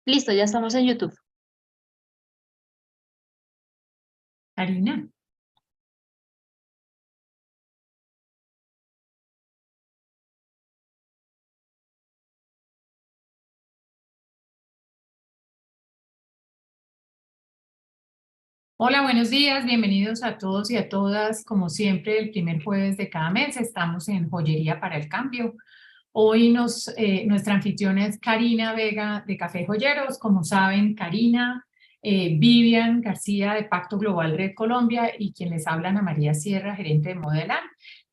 Listo, ya estamos en YouTube. Karina. Hola, buenos días, bienvenidos a todos y a todas. Como siempre, el primer jueves de cada mes estamos en Joyería para el Cambio. Hoy nuestra anfitriona es Karina Vega de Café Joyeros. Como saben, Karina, Vivian García de Pacto Global Red Colombia y quien les habla, Ana María Sierra, gerente de Modelar.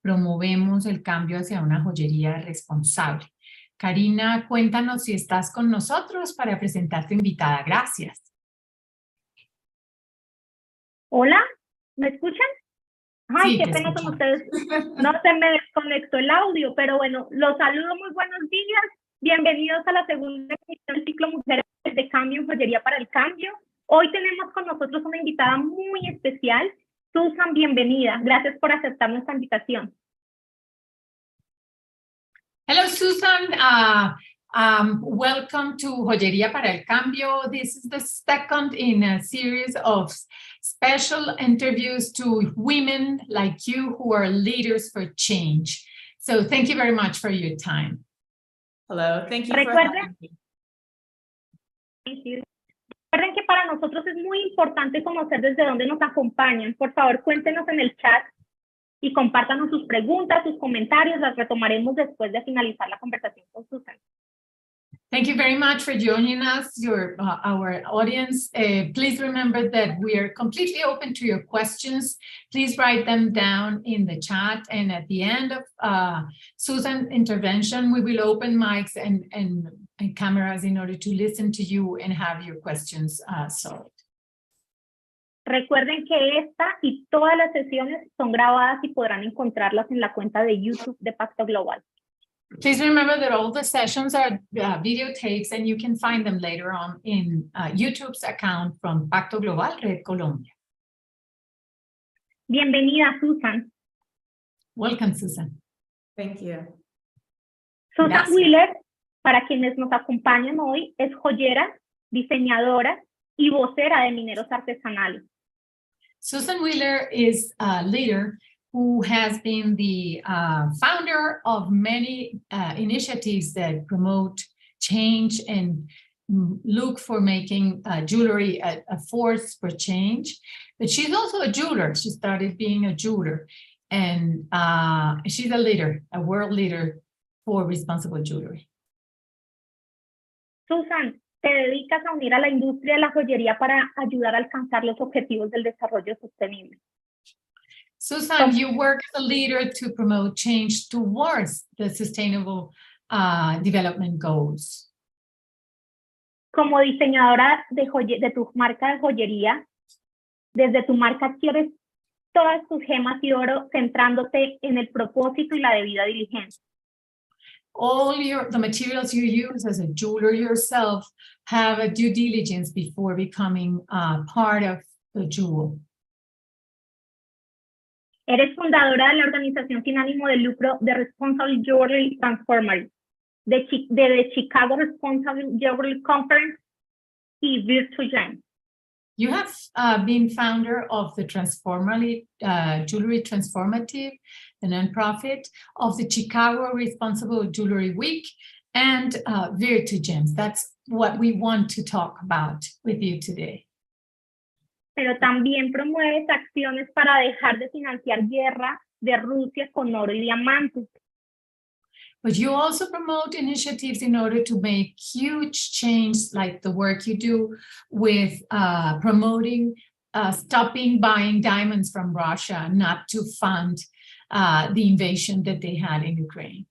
Promovemos el cambio hacia una joyería responsable. Karina, cuéntanos si estás con nosotros para presentar tu invitada. Gracias. Hola, ¿me escuchan? Ay, Sí, qué te pena con escuchamos. ustedes. No se me desconectó el audio, pero bueno, los saludo, muy buenos días. Bienvenidos a la segunda edición del ciclo Mujeres de Cambio en Joyería para el Cambio. Hoy tenemos con nosotros una invitada muy especial. Susan, bienvenida. Gracias por aceptar nuestra invitación. Hello, Susan. Welcome to Joyería para el Cambio. This is the second in a series of special interviews to women like you who are leaders for change. So thank you very much for your time. Hello, thank you for having me. Recuerden que para nosotros es muy importante conocer desde dónde nos acompañan. Por favor, cuéntenos en el chat y compártanos sus preguntas, sus comentarios. Las retomaremos después de finalizar la conversación con Susan. Thank you very much for joining us, our audience. Please remember that we are completely open to your questions. Please write them down in the chat. And at the end of Susan's intervention, we will open mics and cameras in order to listen to you and have your questions solved. Recuerden que esta y todas las sesiones son grabadas y podrán encontrarlas en la cuenta de YouTube de Pacto Global. Please remember that all the sessions are videotapes and you can find them later on in YouTube's account from Pacto Global Red Colombia. Bienvenida, Susan. Welcome, Susan. Thank you. Susan Gracias. Wheeler, para quienes nos acompañan hoy, es joyera, diseñadora y vocera de mineros artesanales. Susan Wheeler is a leader who has been the founder of many initiatives that promote change and look for making jewelry a force for change. But she's also a jeweler. She started being a jeweler. And she's a leader, a world leader for responsible jewelry. Susan, te dedicas a unir a la industria de la joyería para ayudar a alcanzar los objetivos del desarrollo sostenible. Susan, you work as a leader to promote change towards the sustainable development goals. Como diseñadora de tu marca de joyería, desde tu marca quieres todas tus gemas y oro centrándote en el propósito y la debida diligencia. All the materials you use as a jeweler yourself have a due diligence before becoming part of the jewel. Eres fundadora de la organización sin ánimo de lucro de Responsible Jewelry Transformers, de Chicago Responsible Jewelry Conference y Virtue Gems. You have been founder of the Jewelry Transformative, the nonprofit, of the Chicago Responsible Jewelry Week, and Virtue Gems. That's what we want to talk about with you today. Pero también promueves acciones para dejar de financiar guerra de Rusia con oro y diamantes. But you also promote initiatives in order to make huge change, like the work you do with promoting stopping buying diamonds from Russia, not to fund the invasion that they had in Ukraine.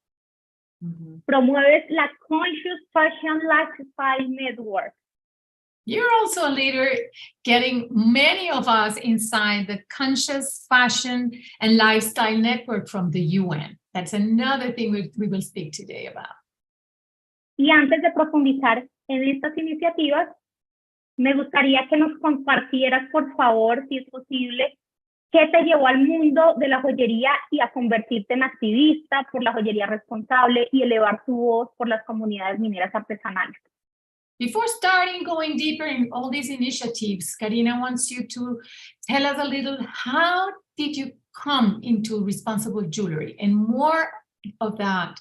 Mm-hmm. Promueves la Conscious Fashion Lifestyle Network. You're also a leader getting many of us inside the Conscious Fashion and Lifestyle Network from the UN. That's another thing we will speak today about. Y antes de profundizar en estas iniciativas, me gustaría que nos compartieras, por favor, si es posible, qué te llevó al mundo de la joyería y a convertirte en activista por la joyería responsable y elevar tu voz por las comunidades mineras artesanales. Before starting going deeper in all these initiatives, Karina wants you to tell us a little, how did you come into responsible jewelry? And more of that,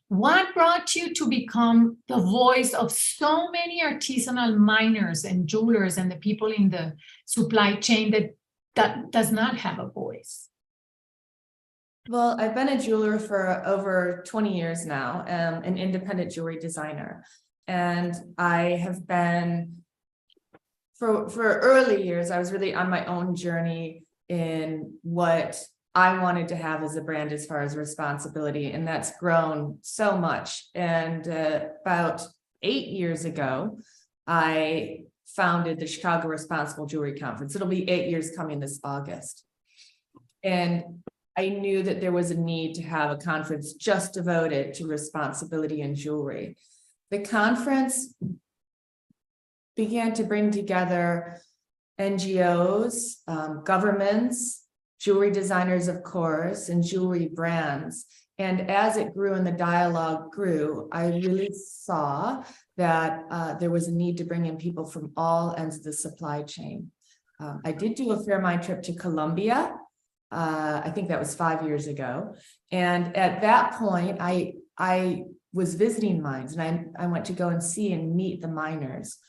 what brought you to become the voice of so many artisanal miners and jewelers and the people in the supply chain that does not have a voice? Well, I've been a jeweler for over 20 years now, an independent jewelry designer. And I have been, for early years, I was really on my own journey in what I wanted to have as a brand as far as responsibility, and that's grown so much. And about 8 years ago, I founded the Chicago Responsible Jewelry Conference. It'll be 8 years coming this August. And I knew that there was a need to have a conference just devoted to responsibility in jewelry. The conference began to bring together NGOs, governments, jewelry designers, of course, and jewelry brands. And as it grew and the dialogue grew, I really saw that there was a need to bring in people from all ends of the supply chain. I did do a fair mind trip to Colombia. I think that was 5 years ago. And at that point, I was visiting mines, and I went to go and see and meet the miners.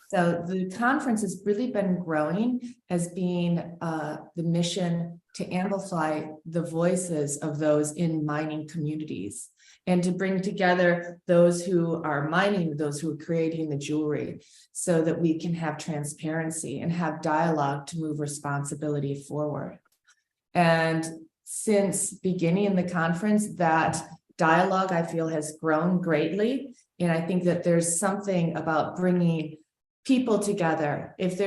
So the conference has really been growing as being the mission to amplify the voices of those in mining communities and to bring together those who are mining, those who are creating the jewelry, so that we can have transparency and have dialogue to move responsibility forward. And since beginning the conference, that dialogue, I feel, has grown greatly. And I think that there's something about bringing people together. If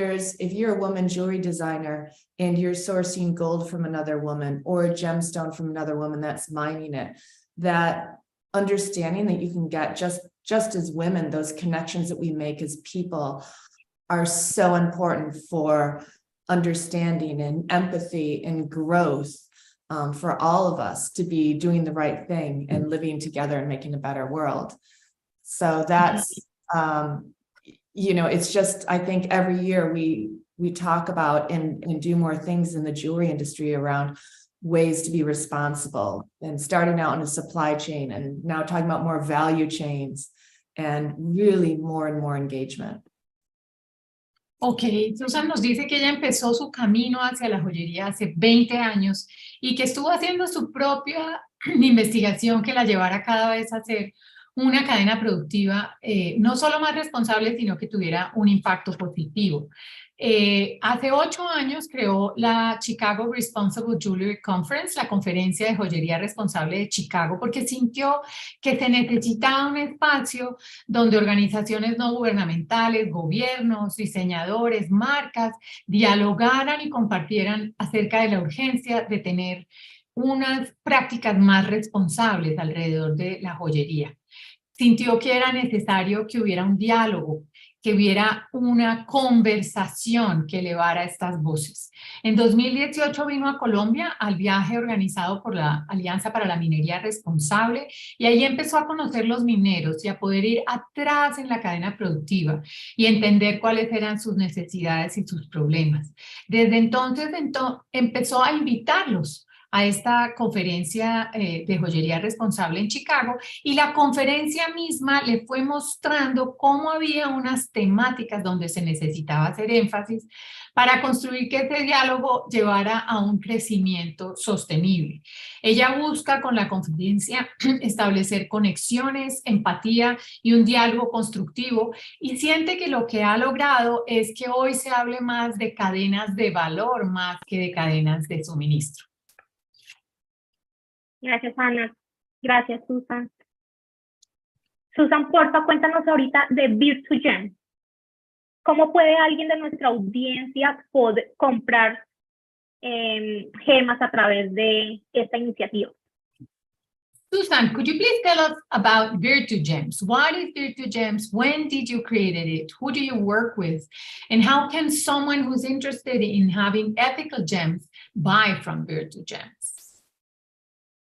you're a woman jewelry designer and you're sourcing gold from another woman or a gemstone from another woman that's mining it, that understanding that you can get just as women, those connections that we make as people are so important for understanding and empathy and growth, for all of us to be doing the right thing and living together and making a better world. So that's, it's just, I think every year we talk about and do more things in the jewelry industry around ways to be responsible, and starting out in a supply chain and now talking about more value chains and really more and more engagement. Ok, Susan nos dice que ella empezó su camino hacia la joyería hace 20 años y que estuvo haciendo su propia investigación que la llevara cada vez a ser una cadena productiva no solo más responsable, sino que tuviera un impacto positivo. Hace 8 años creó la Chicago Responsible Jewelry Conference, la conferencia de joyería responsable de Chicago, porque sintió que se necesitaba un espacio donde organizaciones no gubernamentales, gobiernos, diseñadores, marcas, dialogaran y compartieran acerca de la urgencia de tener unas prácticas más responsables alrededor de la joyería. Sintió que era necesario que hubiera un diálogo, que hubiera una conversación que elevara estas voces. En 2018 vino a Colombia al viaje organizado por la Alianza para la Minería Responsable y ahí empezó a conocer los mineros y a poder ir atrás en la cadena productiva y entender cuáles eran sus necesidades y sus problemas. Desde entonces empezó a invitarlos a esta conferencia de joyería responsable en Chicago, y la conferencia misma le fue mostrando cómo había unas temáticas donde se necesitaba hacer énfasis para construir que ese diálogo llevara a un crecimiento sostenible. Ella busca con la conferencia establecer conexiones, empatía y un diálogo constructivo, y siente que lo que ha logrado es que hoy se hable más de cadenas de valor más que de cadenas de suministro. Gracias, Ana. Gracias, Susan. Susan, porfa, cuéntanos ahorita de Virtu-Gem. ¿Cómo puede alguien de nuestra audiencia poder comprar gemas a través de esta iniciativa? Susan, could you please tell us about Virtu-Gems? What is Virtu-Gems? When did you create it? Who do you work with? And how can someone who's interested in having ethical gems buy from Virtu-Gems?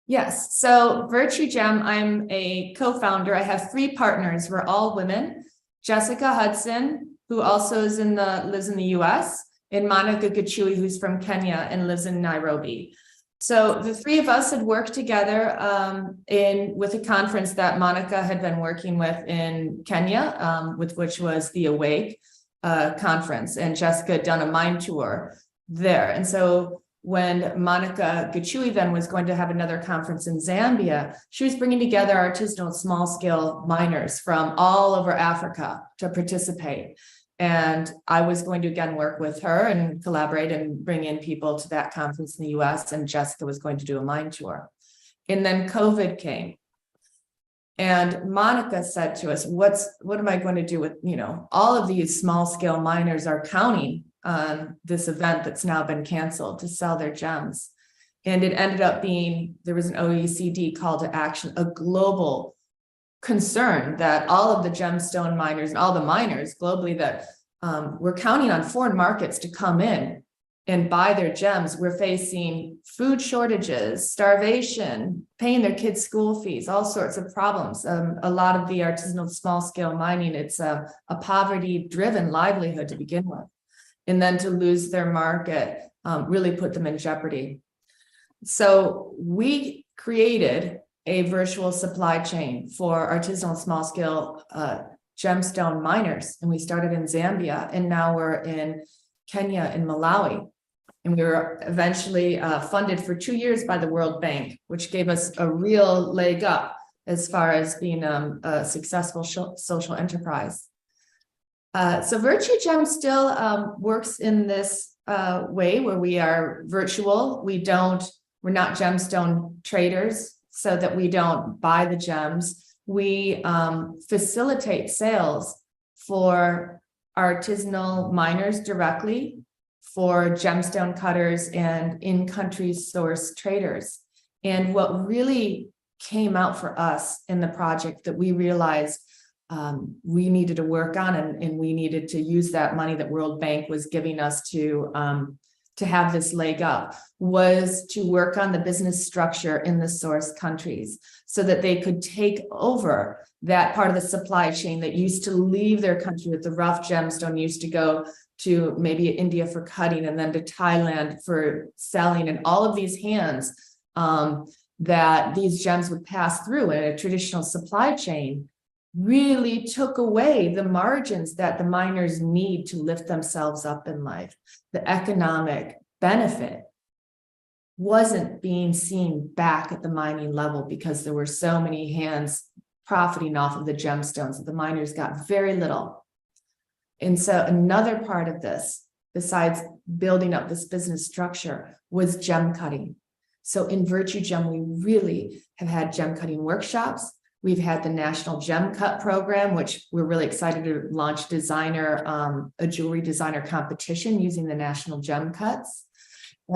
Yes, so Virtu-Gem, I'm a co-founder. I have 3 partners. We're all women. Jessica Hudson, who also lives in the US, and Monica Gachui, who's from Kenya and lives in Nairobi. So the three of us had worked together with a conference that Monica had been working with in Kenya, with which was the Awake conference, and Jessica had done a mine tour there. And so when Monica Gachui then was going to have another conference in Zambia, she was bringing together artisanal small-scale miners from all over Africa to participate. And I was going to again work with her and collaborate and bring in people to that conference in the US, and Jessica was going to do a mine tour. And then COVID came. And Monica said to us, what am I going to do with, all of these small scale miners are counting on this event that's now been canceled to sell their gems. And it ended up being, there was an OECD call to action, a global concern that all of the gemstone miners and all the miners globally that were counting on foreign markets to come in and buy their gems. We're facing food shortages, starvation, paying their kids' school fees, all sorts of problems. A lot of the artisanal small scale mining, it's a poverty driven livelihood to begin with. And then to lose their market really put them in jeopardy. So we created a virtual supply chain for artisanal small scale gemstone miners. And we started in Zambia, and now we're in Kenya and Malawi. And we were eventually funded for 2 years by the World Bank, which gave us a real leg up as far as being a successful social enterprise. So Virtue Gem still works in this way where we are virtual. We're not gemstone traders, so that we don't buy the gems. We facilitate sales for artisanal miners directly, for gemstone cutters and in-country source traders. And what really came out for us in the project that we realized we needed to work on, and we needed to use that money that World Bank was giving us to have this leg up, was to work on the business structure in the source countries so that they could take over that part of the supply chain that used to leave their country with the rough gemstone, used to go to maybe India for cutting and then to Thailand for selling, and all of these hands that these gems would pass through in a traditional supply chain really took away the margins that the miners need to lift themselves up in life. The economic benefit wasn't being seen back at the mining level because there were so many hands profiting off of the gemstones that the miners got very little. And so another part of this, besides building up this business structure, was gem cutting. So in Virtue Gem, we really have had gem cutting workshops. We've had the National Gem Cut program, which we're really excited to launch a jewelry designer competition using the National Gem Cuts.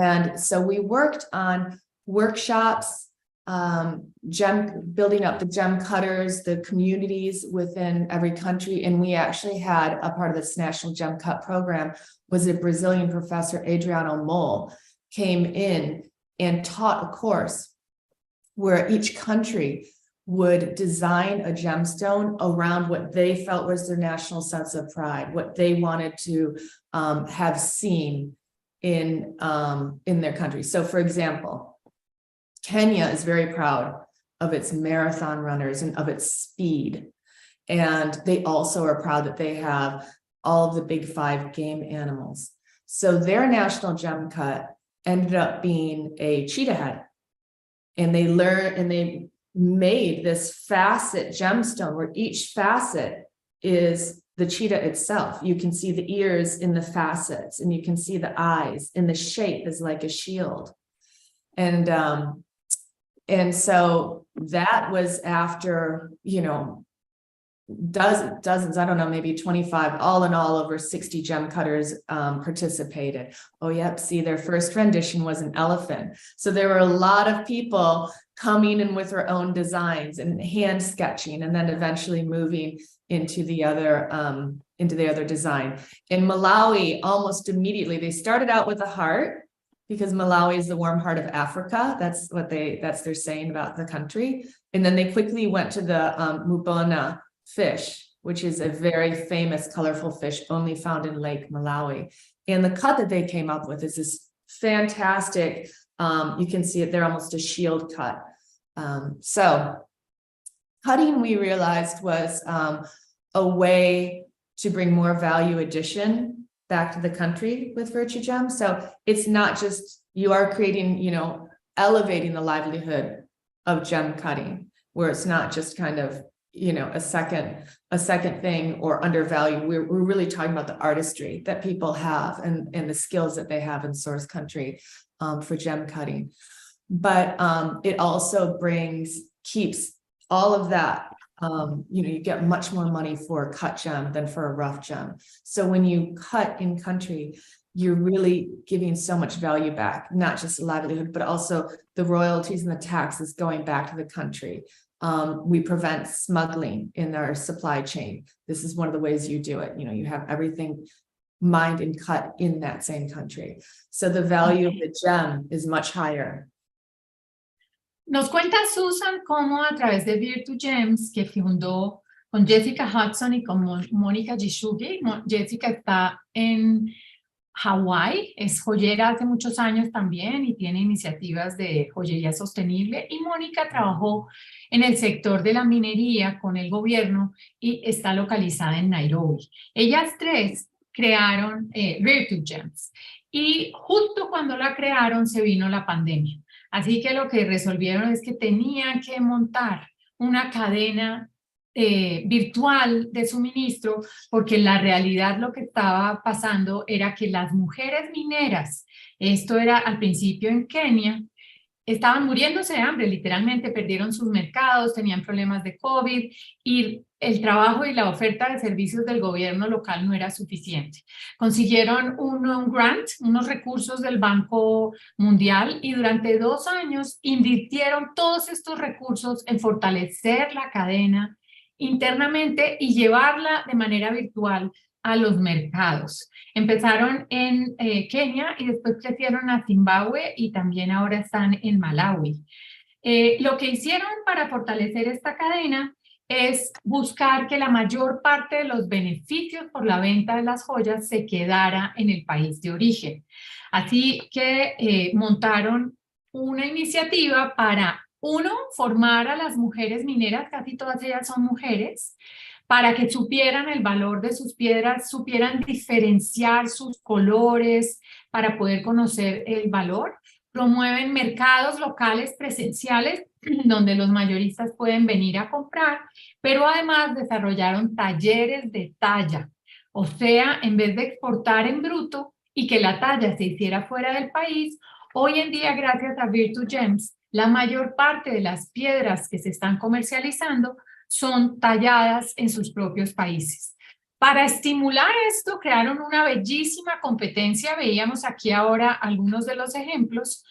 And so we worked on workshops, building up the gem cutters, the communities within every country. And we actually had a part of this National Gem Cut program was a Brazilian professor, Adriano Moll, came in and taught a course where each country would design a gemstone around what they felt was their national sense of pride, what they wanted to have seen in their country. So for example, Kenya is very proud of its marathon runners and of its speed. And they also are proud that they have all of the big 5 game animals. So their national gem cut ended up being a cheetah head. And they made this facet gemstone where each facet is the cheetah itself. You can see the ears in the facets, and you can see the eyes, and the shape is like a shield. And so that was after, dozens, I don't know, maybe 25, all in all, over 60 gem cutters participated. Oh, yep. See, their first rendition was an elephant. So there were a lot of people coming in with their own designs and hand sketching, and then eventually moving into the other design. In Malawi, almost immediately, they started out with a heart, because Malawi is the warm heart of Africa. That's their saying about the country. And then they quickly went to the mubona fish, which is a very famous colorful fish only found in Lake Malawi. And the cut that they came up with is this fantastic, you can see it there, almost a shield cut. So cutting, we realized, was a way to bring more value addition back to the country with Virtue Gem. So it's not just, you are creating, you know, elevating the livelihood of gem cutting, where it's not just kind of, you know, a second thing or undervalued. We're really talking about the artistry that people have and the skills that they have in source country for gem cutting. But it also keeps all of that. You know, you get much more money for a cut gem than for a rough gem. So when you cut in country, you're really giving so much value back, not just livelihood, but also the royalties and the taxes going back to the country. We prevent smuggling in our supply chain. This is one of the ways you do it. You know, you have everything mined and cut in that same country. So the value of the gem is much higher. Nos cuenta Susan cómo a través de Virtue Gems, que fundó con Jessica Hudson y con Mónica Gishugi. Jessica está en Hawái, es joyera hace muchos años también y tiene iniciativas de joyería sostenible, y Mónica trabajó en el sector de la minería con el gobierno y está localizada en Nairobi. Ellas tres crearon Virtue Gems y justo cuando la crearon se vino la pandemia. Así que lo que resolvieron es que tenían que montar una cadena virtual de suministro, porque en la realidad lo que estaba pasando era que las mujeres mineras, esto era al principio en Kenia, estaban muriéndose de hambre, literalmente perdieron sus mercados, tenían problemas de COVID y el trabajo y la oferta de servicios del gobierno local no era suficiente. Consiguieron un grant, unos recursos del Banco Mundial, y durante 2 años invirtieron todos estos recursos en fortalecer la cadena internamente y llevarla de manera virtual a los mercados. Empezaron en Kenia y después crecieron a Zimbabue y también ahora están en Malawi. Lo que hicieron para fortalecer esta cadena es buscar que la mayor parte de los beneficios por la venta de las joyas se quedara en el país de origen. Así que montaron una iniciativa para, uno, formar a las mujeres mineras, casi todas ellas son mujeres, para que supieran el valor de sus piedras, supieran diferenciar sus colores para poder conocer el valor. Promueven mercados locales presenciales donde los mayoristas pueden venir a comprar, pero además desarrollaron talleres de talla. O sea, en vez de exportar en bruto y que la talla se hiciera fuera del país, hoy en día, gracias a Virtue Gems, la mayor parte de las piedras que se están comercializando son talladas en sus propios países. Para estimular esto, crearon una bellísima competencia, veíamos aquí ahora algunos de los ejemplos,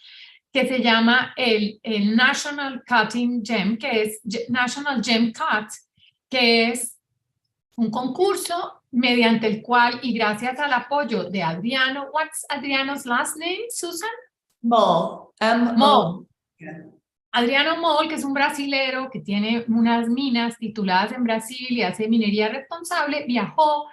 que se llama el National Cutting Gem, que es National Gem Cut, que es un concurso mediante el cual, y gracias al apoyo de Adriano, what's Adriano's last name, Susan? Moll. Moll. Adriano Moll, que es un brasilero que tiene unas minas tituladas en Brasil y hace minería responsable, viajó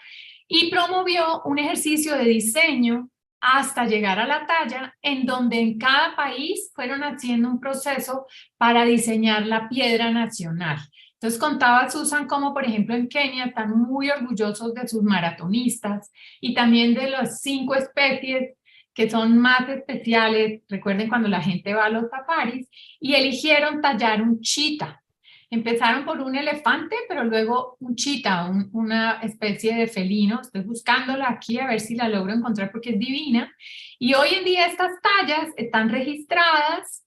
y promovió un ejercicio de diseño hasta llegar a la talla, en donde en cada país fueron haciendo un proceso para diseñar la piedra nacional. Entonces contaba Susan cómo, por ejemplo, en Kenia están muy orgullosos de sus maratonistas y también de las 5 especies que son más especiales. Recuerden cuando la gente va a los safaris, y eligieron tallar un chita. Empezaron por un elefante, pero luego un chita, una especie de felino. Estoy buscándola aquí a ver si la logro encontrar porque es divina. Y hoy en día estas tallas están registradas.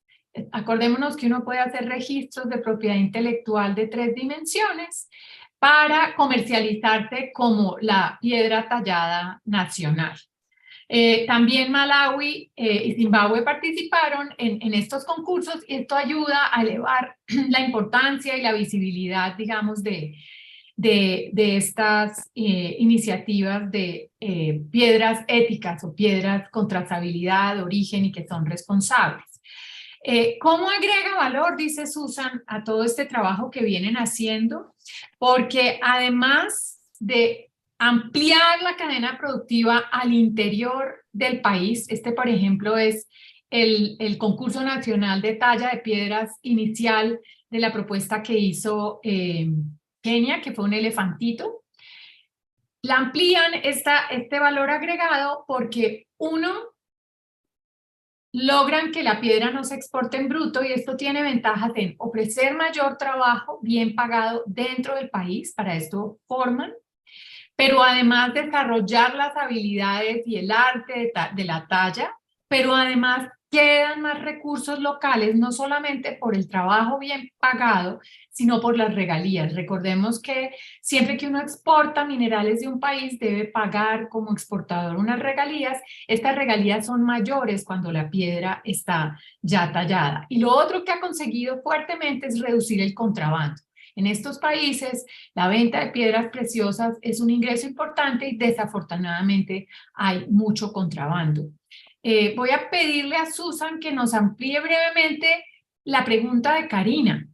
Acordémonos que uno puede hacer registros de propiedad intelectual de 3 dimensiones para comercializarse como la piedra tallada nacional. También Malawi y Zimbabue participaron en estos concursos, y esto ayuda a elevar la importancia y la visibilidad, digamos, de estas iniciativas de piedras éticas o piedras con trazabilidad de origen y que son responsables. ¿Cómo agrega valor, dice Susan, a todo este trabajo que vienen haciendo? Porque además de ampliar la cadena productiva al interior del país, por ejemplo, es el concurso nacional de talla de piedras inicial de la propuesta que hizo Kenia, que fue un elefantito. La amplían este valor agregado porque uno, logran que la piedra no se exporte en bruto y esto tiene ventajas en ofrecer mayor trabajo bien pagado dentro del país, para esto forman, pero además desarrollar las habilidades y el arte de la talla, pero además quedan más recursos locales, no solamente por el trabajo bien pagado, sino por las regalías. Recordemos que siempre que uno exporta minerales de un país, debe pagar como exportador unas regalías. Estas regalías son mayores cuando la piedra está ya tallada. Y lo otro que ha conseguido fuertemente es reducir el contrabando. En estos países, la venta de piedras preciosas es un ingreso importante y desafortunadamente hay mucho contrabando. Voy a pedirle a Susan que nos amplíe brevemente la pregunta de Karina.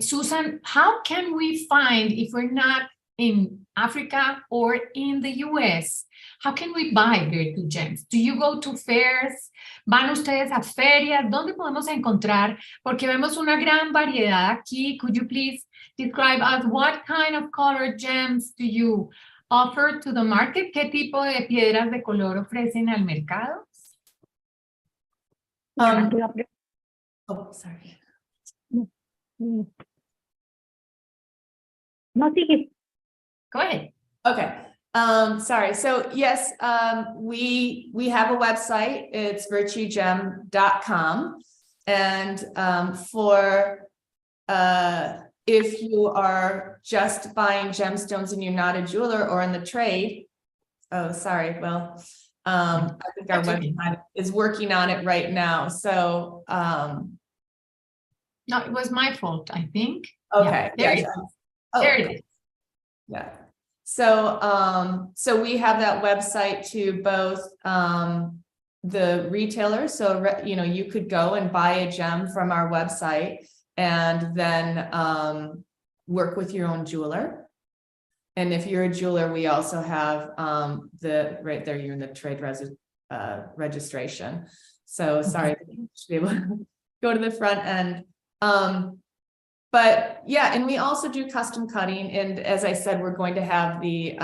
Susan, how can we find, if we're not in Africa or in the US, how can we buy virtual gems? Do you go to fairs? ¿Van ustedes a ferias? ¿Dónde podemos encontrar? Porque vemos una gran variedad aquí. Could you please describe us what kind of colored gems do you offer to the market? ¿Qué tipo de piedras de color ofrecen al mercado? Oh, sorry. No, sigue. Go ahead. Okay. Sorry. So yes, we have a website. It's virtuegem.com. And if you are just buying gemstones and you're not a jeweler or in the trade, oh, sorry. Well, I think our website is working on it right now. So, no, it was my fault, I think. Okay. Yeah, there it is. Yeah. So we have that website to both the retailers. So, you could go and buy a gem from our website and then work with your own jeweler. And if you're a jeweler, we also have right there, you're in the trade registration. So sorry, to be able to go to the front end. But yeah, and we also do custom cutting. And as I said, we're going to have the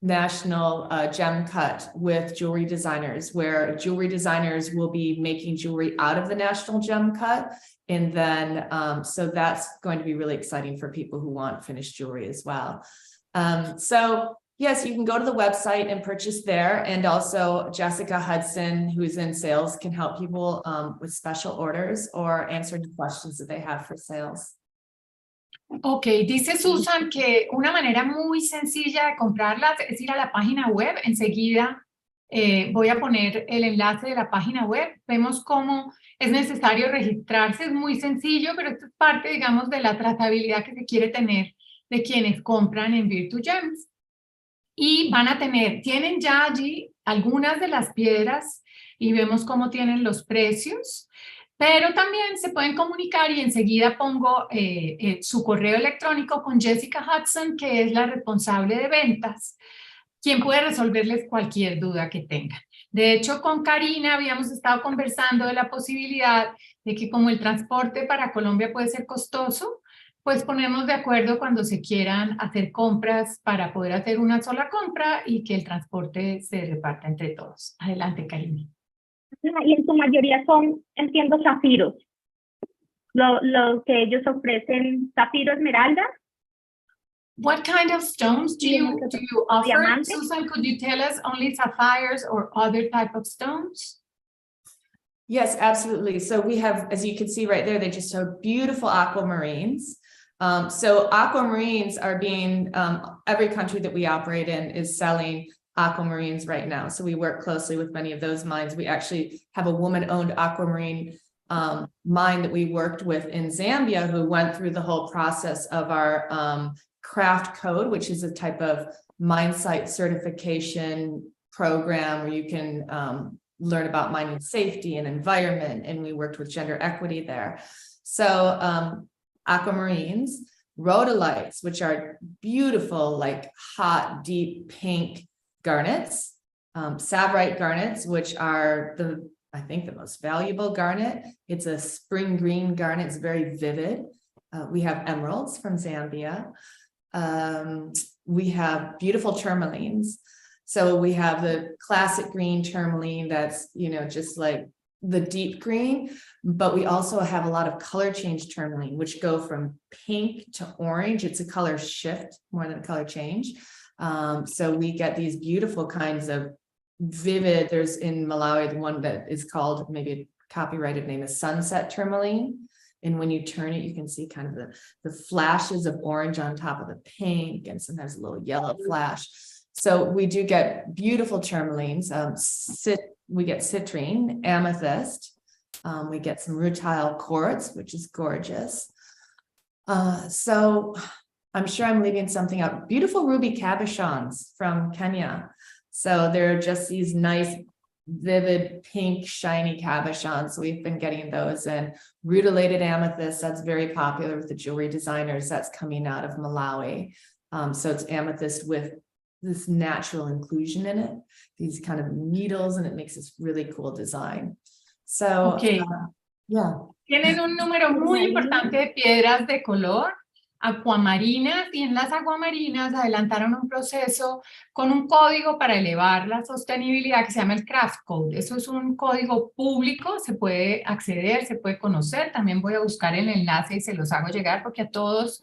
national gem cut with jewelry designers, where jewelry designers will be making jewelry out of the national gem cut. And then, so that's going to be really exciting for people who want finished jewelry as well. So yes, you can go to the website and purchase there. And also Jessica Hudson, who's in sales, can help people with special orders or answer any questions that they have for sales. Ok, dice Susan que una manera muy sencilla de comprarlas es ir a la página web. Enseguida voy a poner el enlace de la página web. Vemos cómo es necesario registrarse. Es muy sencillo, pero esto es parte, digamos, de la trazabilidad que se quiere tener de quienes compran en Virtu Gems. Y tienen ya allí algunas de las piedras y vemos cómo tienen los precios, pero también se pueden comunicar y enseguida pongo su correo electrónico con Jessica Hudson, que es la responsable de ventas, quien puede resolverles cualquier duda que tengan. De hecho, con Karina habíamos estado conversando de la posibilidad de que, como el transporte para Colombia puede ser costoso, pues ponemos de acuerdo cuando se quieran hacer compras para poder hacer una sola compra y que el transporte se reparta entre todos. Adelante, Karina. Y en su mayoría son, entiendo, zafiros. Lo que ellos ofrecen, zafiro, esmeralda. What kind of stones do you offer? Diamante. Susan, could you tell us only sapphires or other type of stones? Yes, absolutely. So we have, as you can see right there, they just show beautiful aquamarines. So aquamarines are being, every country that we operate in is selling aquamarines right now. So we work closely with many of those mines. We actually have a woman-owned aquamarine mine that we worked with in Zambia, who went through the whole process of our craft code, which is a type of mine site certification program where you can learn about mining safety and environment, and we worked with gender equity there. So aquamarines, rhodolites, which are beautiful, like hot, deep pink garnets, sabrite garnets, which are I think the most valuable garnet. It's a spring green garnet. It's very vivid. We have emeralds from Zambia. We have beautiful tourmalines. So we have the classic green tourmaline that's, just like the deep green, but we also have a lot of color change tourmaline, which go from pink to orange. It's a color shift more than a color change. So we get these beautiful kinds of vivid, there's in Malawi, the one that is called, maybe a copyrighted name is sunset tourmaline. And when you turn it, you can see kind of the flashes of orange on top of the pink, and sometimes a little yellow flash. So we do get beautiful tourmalines. We get citrine, amethyst. We get some rutile quartz, which is gorgeous. So I'm sure I'm leaving something out. Beautiful ruby cabochons from Kenya. So they're just these nice, vivid, pink, shiny cabochons. So we've been getting those, and rutilated amethyst, that's very popular with the jewelry designers. That's coming out of Malawi. So it's amethyst with this natural inclusion in it, these kind of needles, and it makes this really cool design. So, Okay. Yeah. Tienen un número muy importante de piedras de color acuamarinas, y en las acuamarinas adelantaron un proceso con un código para elevar la sostenibilidad que se llama el Craft Code. Eso es un código público, se puede acceder, se puede conocer. También voy a buscar el enlace y se los hago llegar, porque a todos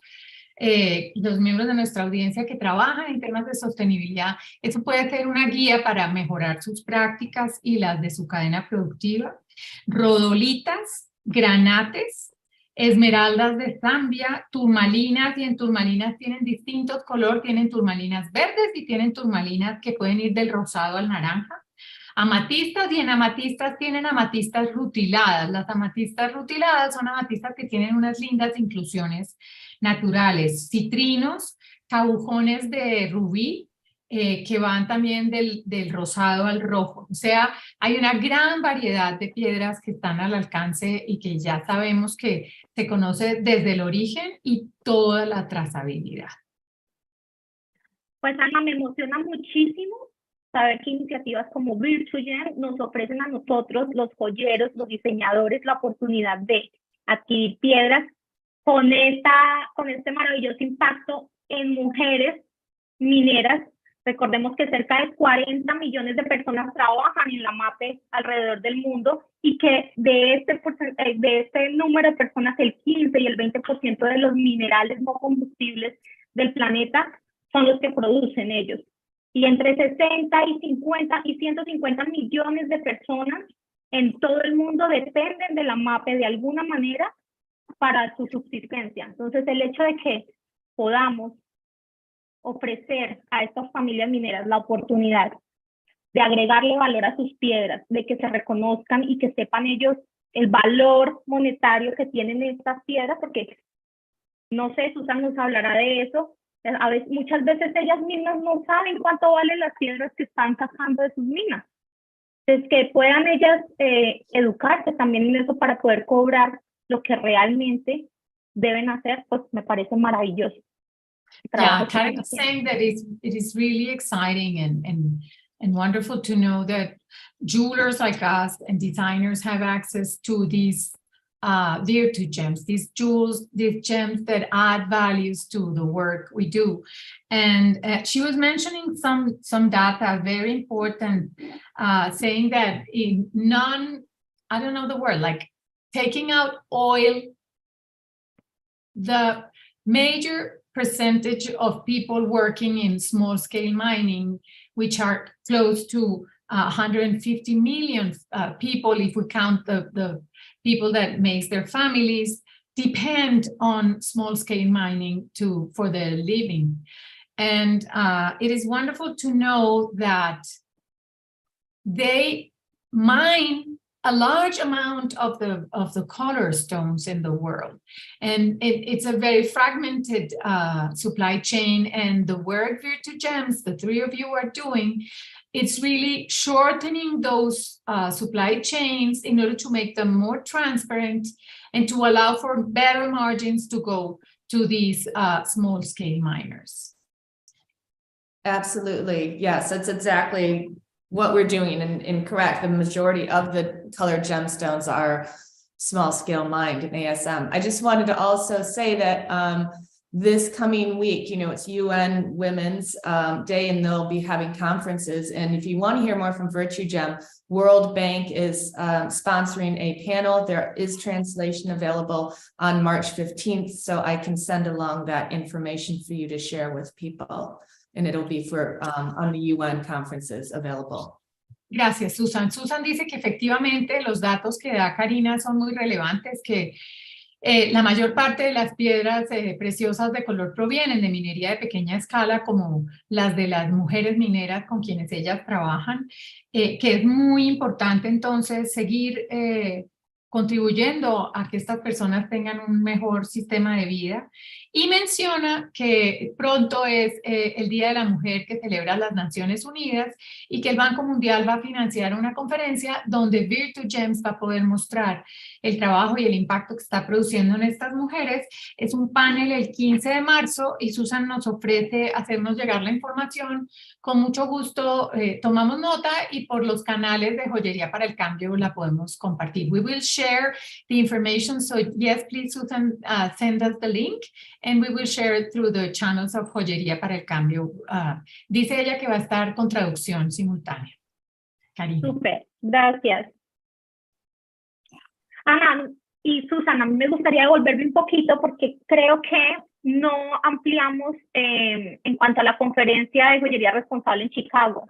los miembros de nuestra audiencia que trabajan en temas de sostenibilidad, eso puede ser una guía para mejorar sus prácticas y las de su cadena productiva. Rodolitas, granates, esmeraldas de Zambia, turmalinas, y en turmalinas tienen distintos colores, tienen turmalinas verdes y tienen turmalinas que pueden ir del rosado al naranja. Amatistas, y en amatistas tienen amatistas rutiladas. Las amatistas rutiladas son amatistas que tienen unas lindas inclusiones naturales. Citrinos, cabujones de rubí, que van también del rosado al rojo. O sea, hay una gran variedad de piedras que están al alcance y que ya sabemos que se conoce desde el origen y toda la trazabilidad. Pues Ana, me emociona muchísimo saber que iniciativas como Virtugen nos ofrecen a nosotros, los joyeros, los diseñadores, la oportunidad de adquirir piedras con este maravilloso impacto en mujeres mineras. Recordemos que cerca de 40 millones de personas trabajan en la MAPE alrededor del mundo, y que de este número de personas, el 15 y el 20% de los minerales no combustibles del planeta son los que producen ellos. Y entre 60 y 50 y 150 millones de personas en todo el mundo dependen de la MAPE de alguna manera para su subsistencia. Entonces, el hecho de que podamos ofrecer a estas familias mineras la oportunidad de agregarle valor a sus piedras, de que se reconozcan y que sepan ellos el valor monetario que tienen estas piedras, porque no sé, Susan nos hablará de eso. Muchas veces ellas mismas no saben cuánto valen las piedras que están sacando de sus minas. Entonces, que puedan ellas educarse también en eso para poder cobrar lo que realmente deben hacer, pues me parece maravilloso. Yeah, Karen was saying that it is really exciting and wonderful to know that jewelers like us and designers have access to these virtu gems, these jewels, these gems that add values to the work we do. And she was mentioning some data, very important, saying that in I don't know the word, like taking out oil, the major percentage of people working in small-scale mining, which are close to 150 million people, if we count the people that make their families, depend on small-scale mining for their living. And it is wonderful to know that they mine a large amount of the color stones in the world, and it's a very fragmented supply chain. And the work Virtu Gems, the three of you are doing, It's really shortening those supply chains in order to make them more transparent and to allow for better margins to go to these small-scale miners. Absolutely. Yes, that's exactly what we're doing. And correct, the majority of the colored gemstones are small scale mined in ASM. I just wanted to also say that this coming week, it's UN Women's Day, and they'll be having conferences. And if you want to hear more from Virtue Gem, World Bank is sponsoring a panel. There is translation available on March 15th, so I can send along that information for you to share with people. And it'll be for on the UN conferences available. Gracias, Susan. Susan dice que efectivamente los datos que da Karina son muy relevantes, que la mayor parte de las piedras preciosas de color provienen de minería de pequeña escala, como las de las mujeres mineras con quienes ellas trabajan, que es muy importante entonces seguir contribuyendo a que estas personas tengan un mejor sistema de vida. Y menciona que pronto es el Día de la Mujer que celebra las Naciones Unidas y que el Banco Mundial va a financiar una conferencia donde Virtue Gems va a poder mostrar el trabajo y el impacto que está produciendo en estas mujeres. Es un panel el 15 de marzo y Susan nos ofrece hacernos llegar la información. Con mucho gusto tomamos nota y por los canales de Joyería para el Cambio la podemos compartir. We will share the information, so yes, please, Susan, send us the link and we will share it through the channels of Joyería para el Cambio. Dice ella que va a estar con traducción simultánea. Karina. Súper, gracias. Ana y Susana, a mí me gustaría devolverme un poquito porque creo que no ampliamos en cuanto a la conferencia de joyería responsable en Chicago.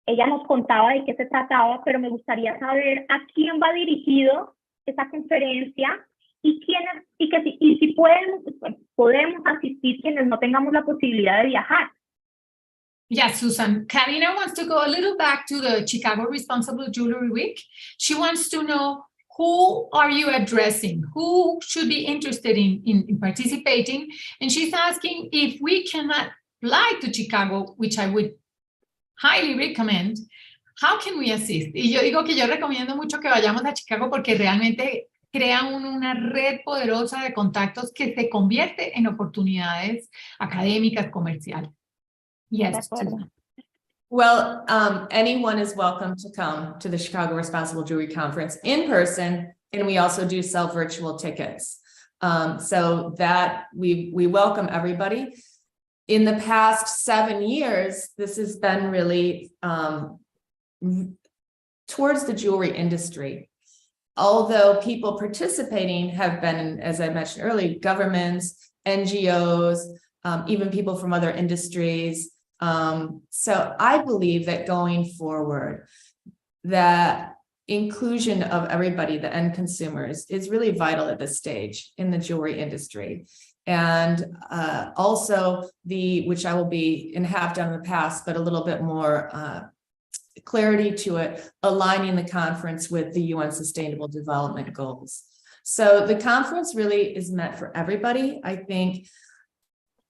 Ella nos contaba de qué se trataba, pero me gustaría saber a quién va dirigido esa conferencia y quiénes, y si podemos asistir quienes no tengamos la posibilidad de viajar. Yes, Susan. Karina wants to go a little back to the Chicago Responsible Jewelry Week. She wants to know, who are you addressing? Who should be interested in participating? And she's asking if we cannot fly to Chicago, which I would highly recommend, how can we assist? Y yo digo que yo recomiendo mucho que vayamos a Chicago porque realmente crea una red poderosa de contactos que se convierte en oportunidades académicas, comerciales. Yes, Susan. Well, anyone is welcome to come to the Chicago Responsible Jewelry Conference in person, and we also do sell virtual tickets. So that we welcome everybody. In the past 7 years, this has been really towards the jewelry industry. Although people participating have been, as I mentioned earlier, governments, NGOs, even people from other industries. So I believe that going forward, that inclusion of everybody, the end consumers, is really vital at this stage in the jewelry industry. And also which I will be and have done in the past, but a little bit more clarity to it, aligning the conference with the UN Sustainable Development Goals. So the conference really is meant for everybody. I think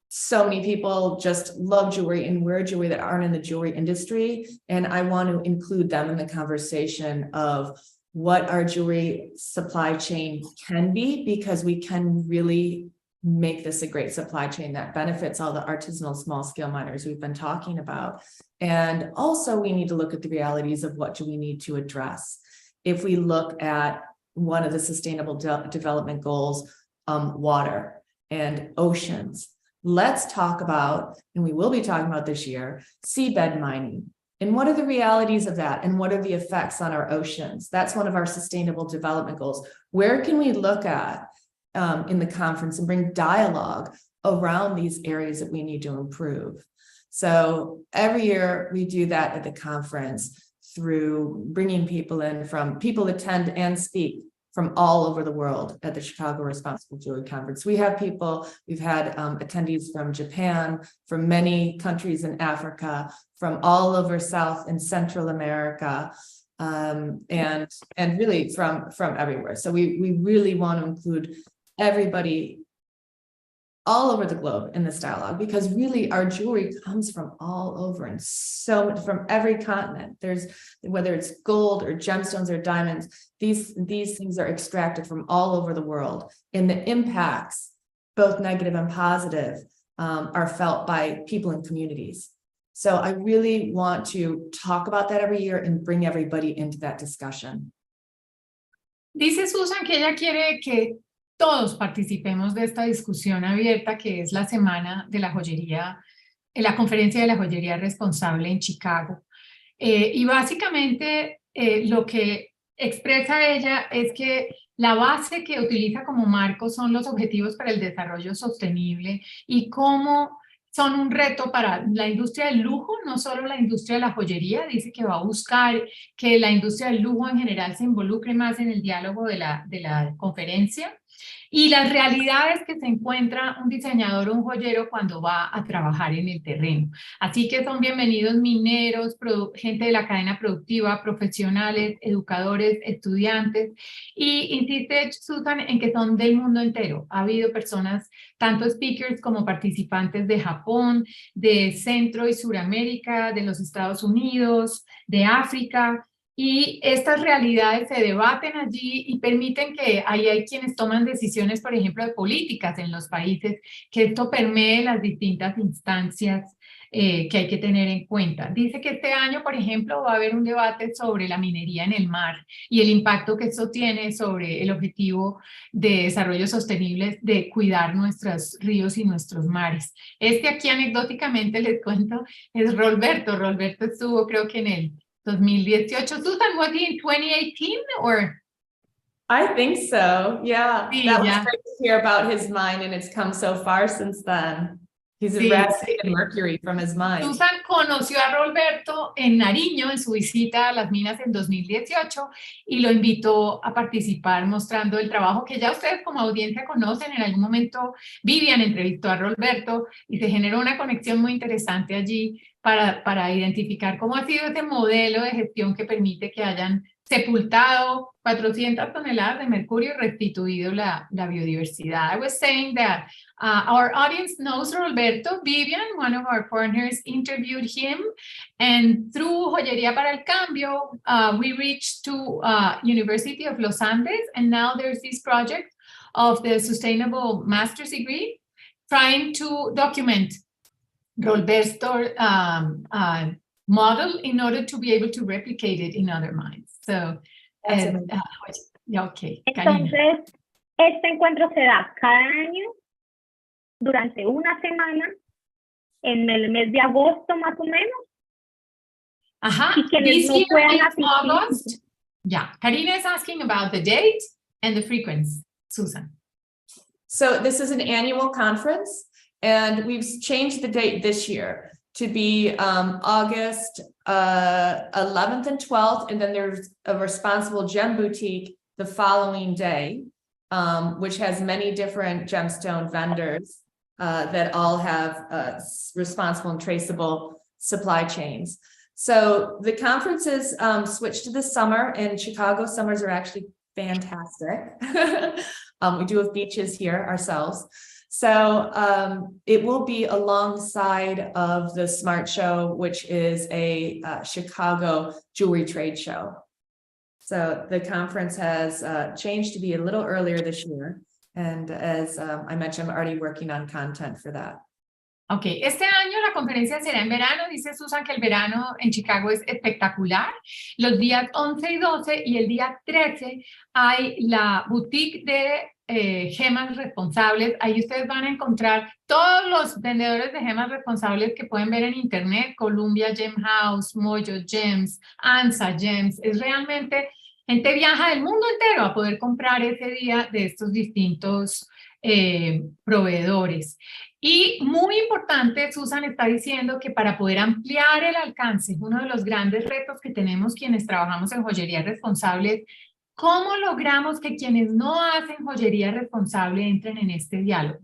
so many people just love jewelry and wear jewelry that aren't in the jewelry industry. And I want to include them in the conversation of what our jewelry supply chain can be, because we can really make this a great supply chain that benefits all the artisanal small scale miners we've been talking about. And also we need to look at the realities of what do we need to address. If we look at one of the sustainable development goals, water and oceans, let's talk about, and we will be talking about this year, seabed mining. And what are the realities of that? And what are the effects on our oceans? That's one of our sustainable development goals. Where can we look at in the conference and bring dialogue around these areas that we need to improve? So every year we do that at the conference through bringing people in from people attend and speak from all over the world at the Chicago Responsible Jewelry Conference. We've had attendees from Japan, from many countries in Africa, from all over South and Central America, and really from everywhere. So we really want to include everybody all over the globe in this dialogue, because really our jewelry comes from all over and so much from every continent. There's, whether it's gold or gemstones or diamonds, these things are extracted from all over the world, and the impacts, both negative and positive, are felt by people in communities. So I really want to talk about that every year and bring everybody into that discussion. Dice Susan que ella quiere que todos participemos de esta discusión abierta que es la semana de la joyería, la conferencia de la joyería responsable en Chicago. Y básicamente lo que expresa ella es que la base que utiliza como marco son los objetivos para el desarrollo sostenible y cómo son un reto para la industria del lujo, no solo la industria de la joyería. Dice que va a buscar que la industria del lujo en general se involucre más en el diálogo de la conferencia y las realidades que se encuentra un diseñador o un joyero cuando va a trabajar en el terreno. Así que son bienvenidos mineros, gente de la cadena productiva, profesionales, educadores, estudiantes, y insiste Susan en que son del mundo entero. Ha habido personas, tanto speakers como participantes de Japón, de Centro y Suramérica, de los Estados Unidos, de África, y estas realidades se debaten allí y permiten que ahí hay quienes toman decisiones, por ejemplo, de políticas en los países, que esto permee las distintas instancias que hay que tener en cuenta. Dice que este año, por ejemplo, va a haber un debate sobre la minería en el mar y el impacto que esto tiene sobre el objetivo de desarrollo sostenible de cuidar nuestros ríos y nuestros mares. Aquí anecdóticamente les cuento, es Rolberto. Rolberto estuvo creo que en el 2018. Susan, was he in 2018 or? I think so. Yeah, Sí, that was ya. great to hear about his mind, and it's come so far since then. He's Sí, eradicated Mercury from his mind. Susan conoció a Rolberto en Nariño en su visita a las minas en 2018 y lo invitó a participar mostrando el trabajo que ya ustedes como audiencia conocen. En algún momento Vivian entrevistó a Rolberto y se generó una conexión muy interesante allí para identificar cómo ha sido ese modelo de gestión que permite que hayan sepultado 400 toneladas de mercurio y restituido la biodiversidad. I was saying that our audience knows Roberto. Vivian, one of our partners, interviewed him, and through Joyería para el Cambio, we reached to University of Los Andes, and now there's this project of the Sustainable Master's Degree, trying to document Roberto's model in order to be able to replicate it in other mines. So, okay, entonces, este encuentro se da cada año durante una semana en el mes de agosto más o menos. Ajá, y quienes no puedan asistir. August. Yeah, Karina is asking about the date and the frequency. Susan. So this is an annual conference, and we've changed the date this year to be August 11th and 12th, and then there's a responsible gem boutique the following day, which has many different gemstone vendors that all have responsible and traceable supply chains. So the conferences switched to the summer, and Chicago summers are actually fantastic. We do have beaches here ourselves. So it will be alongside of the Smart Show, which is a Chicago jewelry trade show. So the conference has changed to be a little earlier this year. And as I mentioned, I'm already working on content for that. Ok, este año la conferencia será en verano. Dice Susan que el verano en Chicago es espectacular. Los días 11 y 12 y el día 13 hay la boutique de gemas responsables. Ahí ustedes van a encontrar todos los vendedores de gemas responsables que pueden ver en internet: Columbia Gem House, Mojo Gems, Ansa Gems. Es realmente, gente viaja del mundo entero a poder comprar ese día de estos distintos proveedores. Y muy importante, Susan está diciendo que para poder ampliar el alcance, uno de los grandes retos que tenemos quienes trabajamos en joyería responsable es cómo logramos que quienes no hacen joyería responsable entren en este diálogo.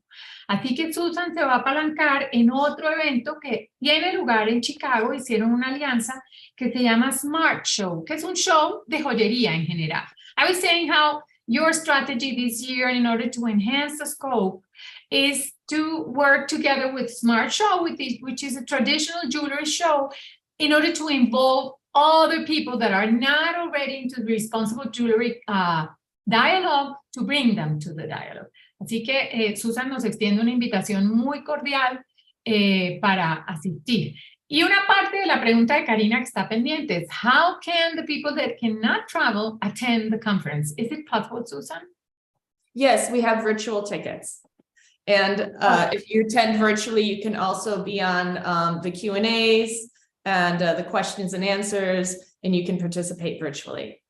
Así que Susan se va a apalancar en otro evento que tiene lugar en Chicago. Hicieron una alianza que se llama Smart Show, que es un show de joyería en general. I was saying how your strategy this year in order to enhance the scope is to work together with Smart Show, which is a traditional jewelry show, in order to involve other people that are not already into the responsible jewelry dialogue, to bring them to the dialogue. Así que Susan nos extiende una invitación muy cordial para asistir. Y una parte de la pregunta de Karina que está pendiente es, how can the people that cannot travel attend the conference? Is it possible, Susan? Yes, we have virtual tickets. And if you attend virtually, you can also be on the Q&As and the questions and answers, and you can participate virtually.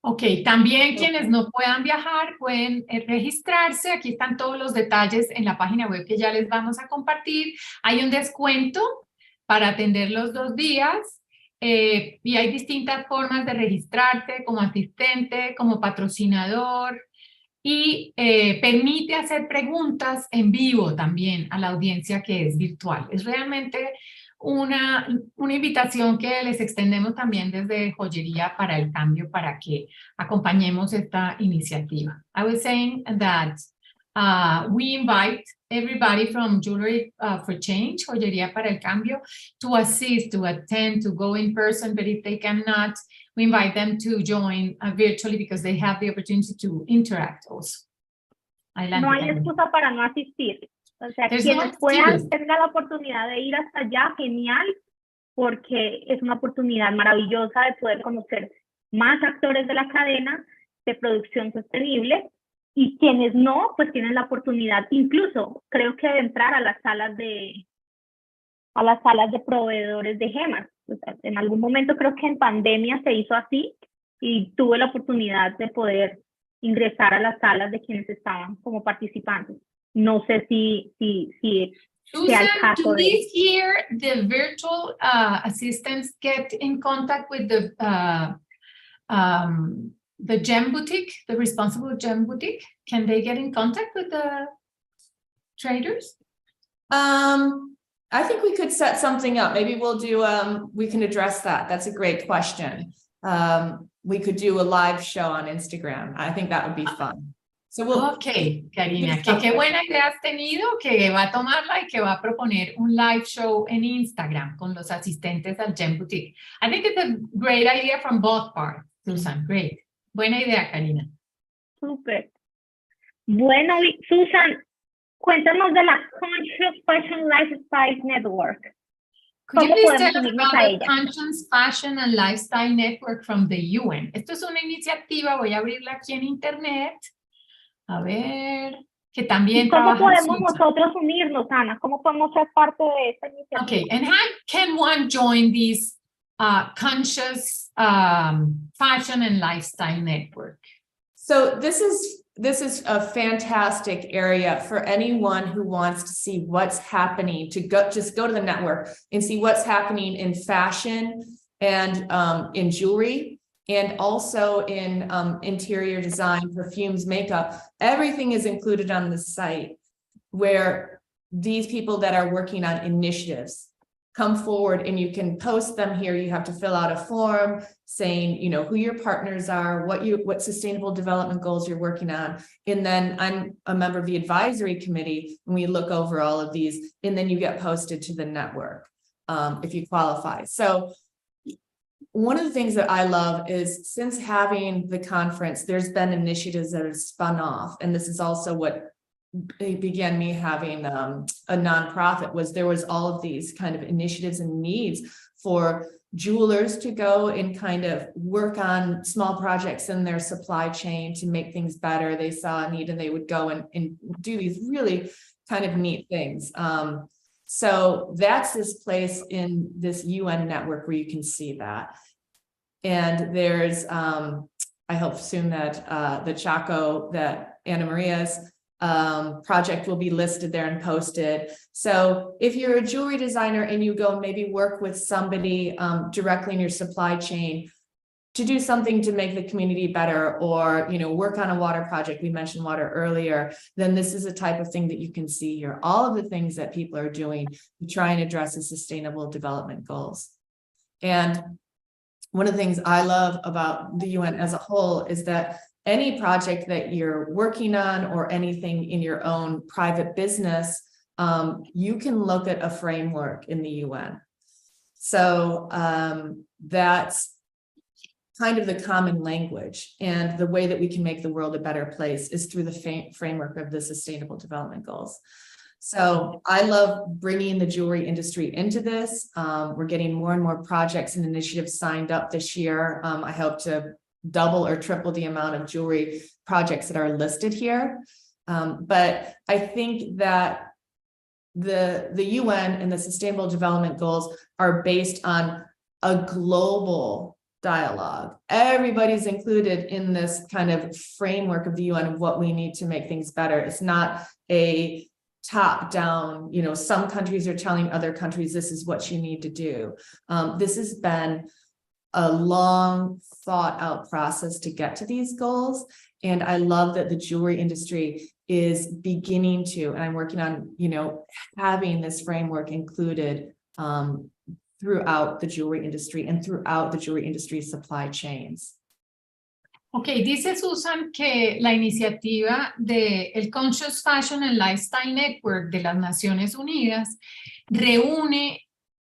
Ok, también quienes no puedan viajar pueden registrarse. Aquí están todos los detalles en la página web que ya les vamos a compartir. Hay un descuento para atender los 2 días y hay distintas formas de registrarte como asistente, como patrocinador, y permite hacer preguntas en vivo también a la audiencia que es virtual. Es realmente una invitación que les extendemos también desde Joyería para el Cambio para que acompañemos esta iniciativa. I was saying that we invite everybody from Jewelry for Change, Joyería para el Cambio, to assist, to attend, to go in person, but if they cannot, we invite them to join virtually because they have the opportunity to interact also. Adelante, No hay Karina. excusa para no asistir. O sea, There's quienes no puedan excuse. tener la oportunidad de ir hasta allá, genial, porque es una oportunidad maravillosa de poder conocer más actores de la cadena de producción sostenible, y quienes no, pues tienen la oportunidad, incluso creo que de entrar a las salas de proveedores de gemas. O sea, en algún momento creo que en pandemia se hizo así y tuve la oportunidad de poder ingresar a las salas de quienes estaban como participantes. No sé si sea el Susan, caso do de... these here, the virtual assistants get in contact with the gem boutique, the responsible gem boutique? Can they get in contact with the traders? I think we could set something up. Maybe we'll do, we can address that. That's a great question. We could do a live show on Instagram. I think that would be fun. So we'll. Ok, Karina, qué buena idea has tenido, que va a tomarla y que va a proponer un live show en Instagram con los asistentes al Gem Boutique. I think it's a great idea from both parts, Susan. Great. Buena idea, Karina. Súper. Bueno, Susan, cuéntanos de la Conscious Fashion Lifestyle Network. Could you ¿Cómo please podemos tell us unirnos about a the ella? Conscious Fashion and Lifestyle Network from the UN? Esto es una iniciativa, voy a abrirla aquí en internet. A ver, que también ¿Y cómo trabaja podemos Susan. nosotros unirnos, Ana? ¿Cómo podemos ser parte de esta iniciativa? Okay, and how can one join this conscious fashion and lifestyle network? So this is a fantastic area for anyone who wants to see what's happening, to just go to the network and see what's happening in fashion and in jewelry, and also in interior design, perfumes, makeup. Everything is included on the site, where these people that are working on initiatives come forward, and you can post them here. You have to fill out a form saying, you know, who your partners are, what sustainable development goals you're working on. And then I'm a member of the advisory committee, and we look over all of these, and then you get posted to the network if you qualify. So one of the things that I love is, since having the conference, there's been initiatives that have spun off. And this is also what began me having a nonprofit, was there was all of these kind of initiatives and needs for jewelers to go and kind of work on small projects in their supply chain to make things better. They saw a need and they would go and do these really kind of neat things. So that's this place in this UN network where you can see that. And there's, I hope soon that the Chaco, that Anna Maria's project will be listed there and posted. So if you're a jewelry designer and you go and maybe work with somebody directly in your supply chain to do something to make the community better, or, you know, work on a water project, we mentioned water earlier, then this is a type of thing that you can see here. All of the things that people are doing to try and address the sustainable development goals. And one of the things I love about the UN as a whole is that any project that you're working on or anything in your own private business, you can look at a framework in the UN. So that's kind of the common language, and the way that we can make the world a better place is through the framework of the Sustainable Development Goals. So I love bringing the jewelry industry into this. We're getting more and more projects and initiatives signed up this year. I hope to double or triple the amount of jewelry projects that are listed here. But I think that the UN and the Sustainable Development Goals are based on a global dialogue. Everybody's included in this kind of framework of the UN of what we need to make things better. It's not a top down, some countries are telling other countries, this is what you need to do. This has been a long thought out process to get to these goals. And I love that the jewelry industry is beginning to, and I'm working on, having this framework included throughout the jewelry industry and throughout the jewelry industry supply chains. Ok, dice Susan que la iniciativa del Conscious Fashion and Lifestyle Network de las Naciones Unidas reúne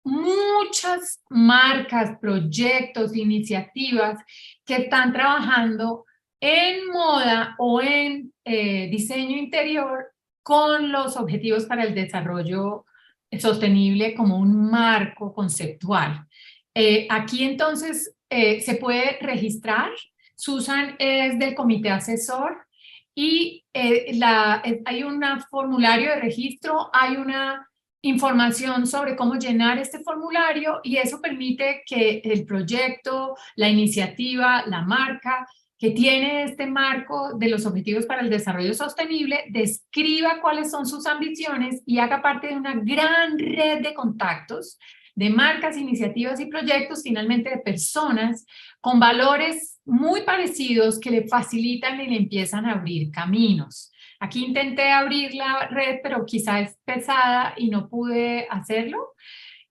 muchas marcas, proyectos, iniciativas que están trabajando en moda o en diseño interior con los objetivos para el desarrollo sostenible como un marco conceptual. Aquí entonces se puede registrar. Susan es del comité asesor y hay un formulario de registro, hay una información sobre cómo llenar este formulario y eso permite que el proyecto, la iniciativa, la marca que tiene este marco de los Objetivos para el Desarrollo Sostenible describa cuáles son sus ambiciones y haga parte de una gran red de contactos de marcas, iniciativas y proyectos, finalmente de personas con valores muy parecidos que le facilitan y le empiezan a abrir caminos. Aquí intenté abrir la red, pero quizá es pesada y no pude hacerlo.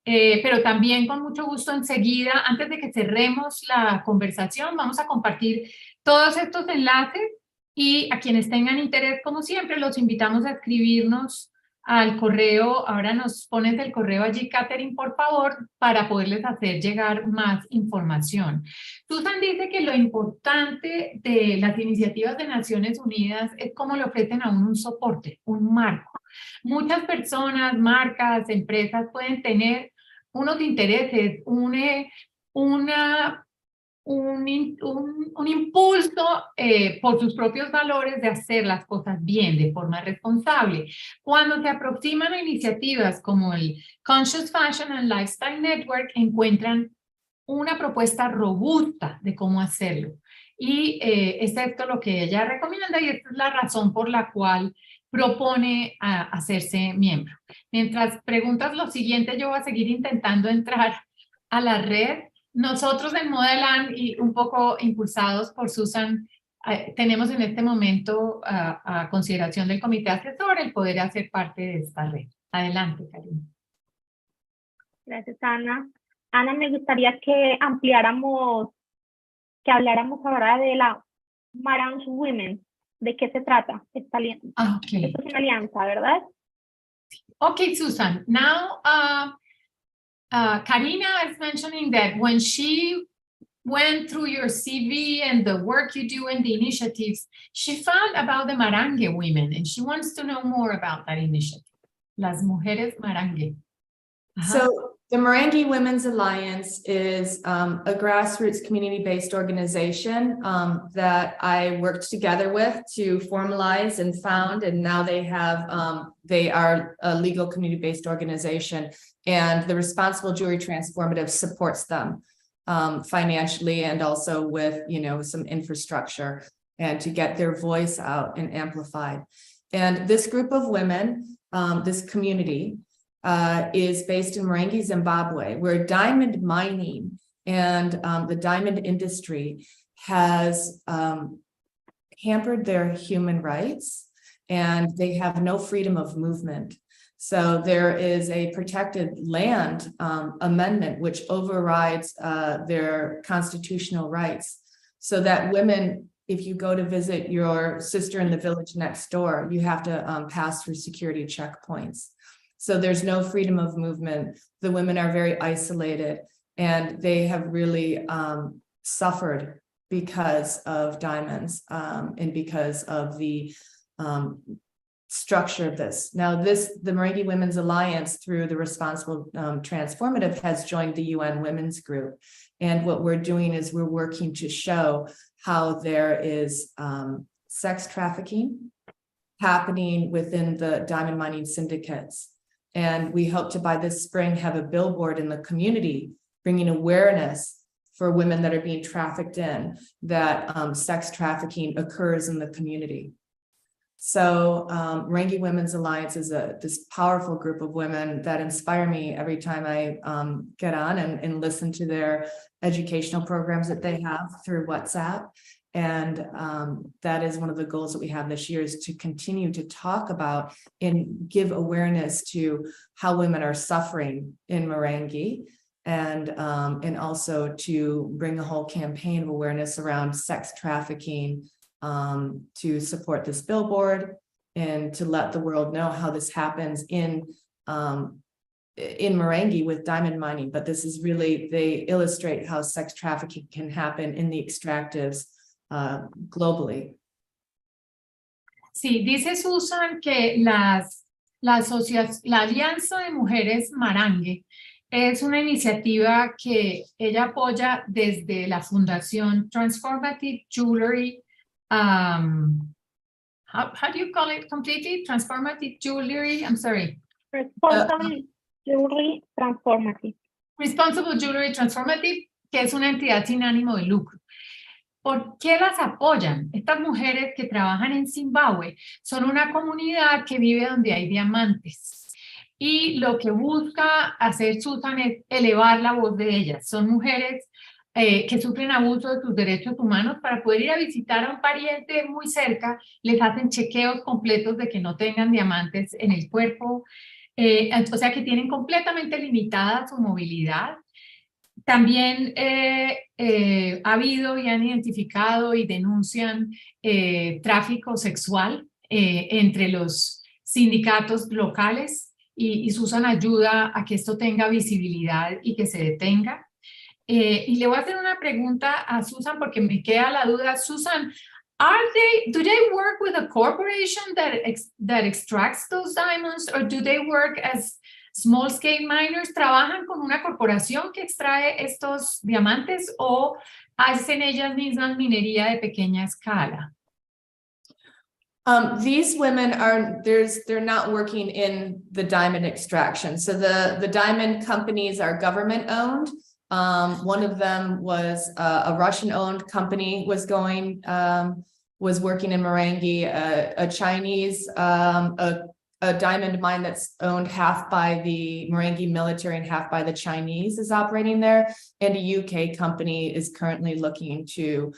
Pero también con mucho gusto enseguida, antes de que cerremos la conversación, vamos a compartir todos estos enlaces y a quienes tengan interés, como siempre, los invitamos a escribirnos al correo. Ahora nos pones el correo allí, Catherine, por favor, para poderles hacer llegar más información. Susan dice que lo importante de las iniciativas de Naciones Unidas es cómo le ofrecen a uno un soporte, un marco. Muchas personas, marcas, empresas pueden tener unos intereses, un impulso por sus propios valores de hacer las cosas bien, de forma responsable. Cuando se aproximan a iniciativas como el Conscious Fashion and Lifestyle Network, encuentran una propuesta robusta de cómo hacerlo. Y es esto lo que ella recomienda y esta es la razón por la cual propone hacerse miembro. Mientras preguntas lo siguiente, yo voy a seguir intentando entrar a la red. Nosotros en Modeland y un poco impulsados por Susan, tenemos en este momento a consideración del comité asesor el poder hacer parte de esta red. Adelante, Karina. Gracias, Ana. Ana, me gustaría que habláramos ahora de la Marang Women. ¿De qué se trata esta alianza? Okay. Esto es una alianza, ¿verdad? Okay, Susan. Now, Karina is mentioning that when she went through your CV and the work you do and the initiatives, she found about the Marangue women and she wants to know more about that initiative. Las Mujeres Marangue. So the Marangue Women's Alliance is a grassroots community-based organization that I worked together with to formalize and found, and now they are a legal community-based organization, and the Responsible Jewelry Transformative supports them financially and also with, some infrastructure and to get their voice out and amplified. And this group of women, this community, is based in Marangue, Zimbabwe, where diamond mining and the diamond industry has hampered their human rights, and they have no freedom of movement. So there is a protected land amendment which overrides their constitutional rights, so that women if you go to visit your sister in the village next door, you have to pass through security checkpoints. So there's no freedom of movement. The women are very isolated, and they have really suffered because of diamonds and because of the structure of this. Now, the Merengue Women's Alliance, through the Responsible Transformative, has joined the UN Women's Group. And what we're doing is we're working to show how there is sex trafficking happening within the diamond mining syndicates. And we hope to, by this spring, have a billboard in the community, bringing awareness for women that are being trafficked in, that sex trafficking occurs in the community. So Merengue Women's Alliance is this powerful group of women that inspire me every time I get on and listen to their educational programs that they have through WhatsApp. And that is one of the goals that we have this year, is to continue to talk about and give awareness to how women are suffering in Merengue, and also to bring a whole campaign of awareness around sex trafficking, to support this billboard and to let the world know how this happens in Merengue with diamond mining. But this is really, they illustrate how sex trafficking can happen in the extractives globally. Sí, dice Susan que la Alianza de Mujeres Marangue es una iniciativa que ella apoya desde la Fundación Transformative Jewelry. How do you call it completely? Transformative Jewelry, I'm sorry. Responsible Jewelry Transformative. Responsible Jewelry Transformative, que es una entidad sin ánimo de lucro. ¿Por qué las apoyan? Estas mujeres que trabajan en Zimbabue son una comunidad que vive donde hay diamantes. Y lo que busca hacer Susan es elevar la voz de ellas. Son mujeres que sufren abuso de sus derechos humanos. Para poder ir a visitar a un pariente muy cerca, les hacen chequeos completos de que no tengan diamantes en el cuerpo. O sea que tienen completamente limitada su movilidad. También ha habido y han identificado y denuncian tráfico sexual entre los sindicatos locales, y Susan ayuda a que esto tenga visibilidad y que se detenga. Y le voy a hacer una pregunta a Susan porque me queda la duda. Susan, do they work with a corporation that extracts those diamonds, or do they work as small scale miners? ¿Trabajan con una corporación que extrae estos diamantes o hacen ellas mismas minería de pequeña escala? These women they're not working in the diamond extraction. So the diamond companies are government owned. One of them was a Russian owned company was working in Merengue, a Chinese, a diamond mine that's owned half by the Merengue military and half by the Chinese is operating there. And a UK company is currently looking to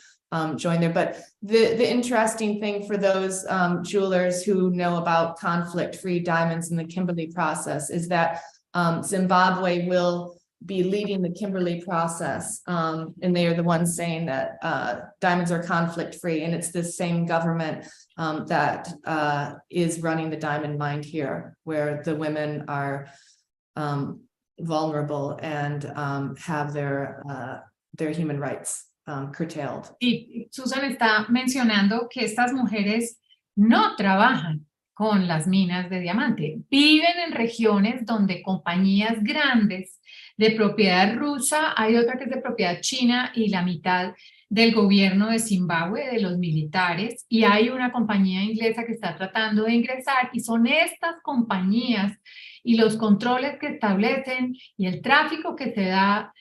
join there. But the interesting thing for those jewelers who know about conflict-free diamonds in the Kimberley process is that Zimbabwe will be leading the Kimberley process, and they are the ones saying that diamonds are conflict-free, and it's this same government that is running the diamond mine here, where the women are vulnerable and have their human rights curtailed. Y Susan está mencionando que estas mujeres no trabajan con las minas de diamante, viven en regiones donde compañías grandes de propiedad rusa, hay otra que es de propiedad china y la mitad del gobierno de Zimbabue, de los militares, y hay una compañía inglesa que está tratando de ingresar, y son estas compañías y los controles que establecen y el tráfico que se da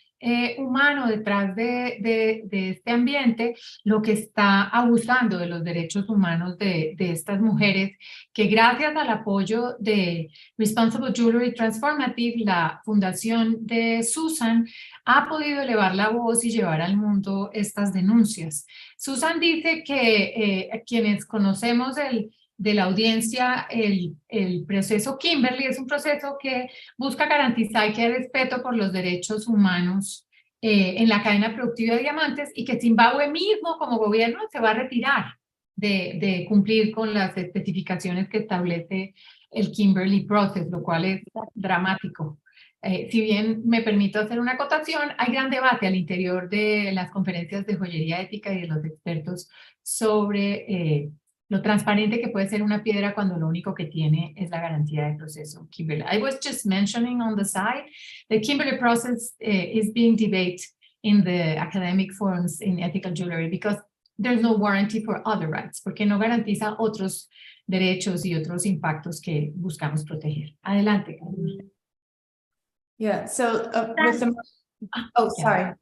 humano detrás de este ambiente, lo que está abusando de los derechos humanos de estas mujeres, que gracias al apoyo de Responsible Jewelry Transformative, la fundación de Susan, ha podido elevar la voz y llevar al mundo estas denuncias. Susan dice que quienes conocemos de la audiencia, el proceso Kimberley es un proceso que busca garantizar que hay respeto por los derechos humanos en la cadena productiva de diamantes y que Zimbabue mismo como gobierno se va a retirar de cumplir con las especificaciones que establece el Kimberley Process, lo cual es dramático. Si bien me permito hacer una acotación, hay gran debate al interior de las conferencias de joyería ética y de los expertos sobre lo transparente que puede ser una piedra cuando lo único que tiene es la garantía de proceso. Kimberley. I was just mentioning on the side, the Kimberley process is being debated in the academic forums in ethical jewelry because there's no warranty for other rights, porque no garantiza otros derechos y otros impactos que buscamos proteger. Adelante, Carlos. Yeah, so with the, oh, sorry.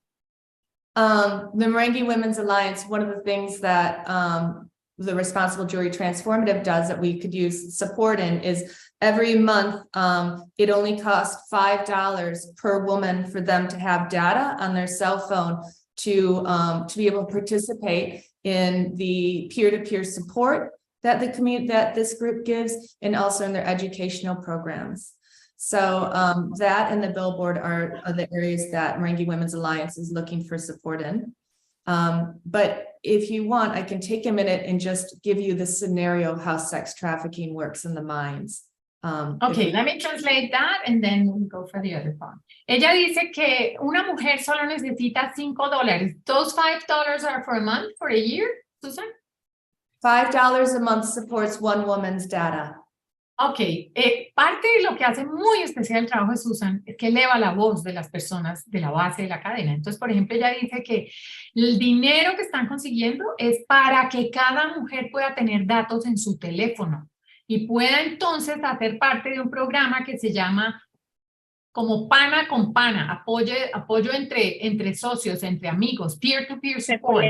The Merengue Women's Alliance, one of the things that the Responsible Jewelry Transformative does that we could use support in is every month, it only costs $5 per woman for them to have data on their cell phone to be able to participate in the peer-to-peer support that the community, that this group gives, and also in their educational programs. So that and the billboard are the areas that Merengue Women's Alliance is looking for support in. But if you want, I can take a minute and just give you the scenario of how sex trafficking works in the mines. Okay, let me translate that and then we go for the other part. Ella dice que una mujer solo necesita $5. Those $5 are for a month, for a year, Susan? $5 a month supports one woman's data. Ok, parte de lo que hace muy especial el trabajo de Susan es que eleva la voz de las personas de la base de la cadena. Entonces, por ejemplo, ella dice que el dinero que están consiguiendo es para que cada mujer pueda tener datos en su teléfono y pueda entonces hacer parte de un programa que se llama como pana con pana, apoyo entre socios, entre amigos, peer-to-peer support.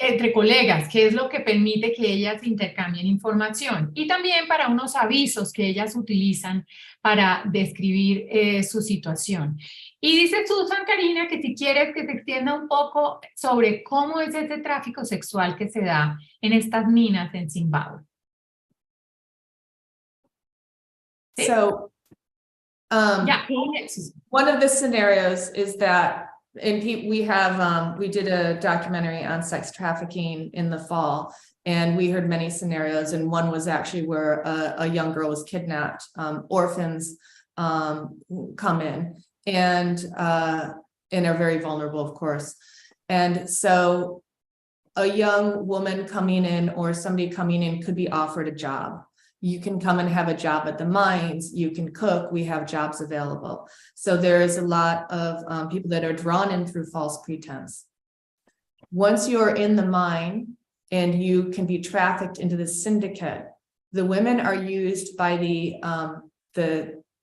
Entre colegas, que es lo que permite que ellas intercambien información y también para unos avisos que ellas utilizan para describir su situación. Y dice Susan, Karina, que si quieres que se extienda un poco sobre cómo es ese tráfico sexual que se da en estas minas en Zimbabue. ¿Sí? So, yeah. One of the scenarios is that and we did a documentary on sex trafficking in the fall, and we heard many scenarios, and one was actually where a young girl was kidnapped. Orphans come in and are very vulnerable, of course. And so a young woman coming in or somebody coming in could be offered a job. You can come and have a job at the mines, you can cook, we have jobs available. So there is a lot of people that are drawn in through false pretense. Once you're in the mine and you can be trafficked into the syndicate, the women are used by the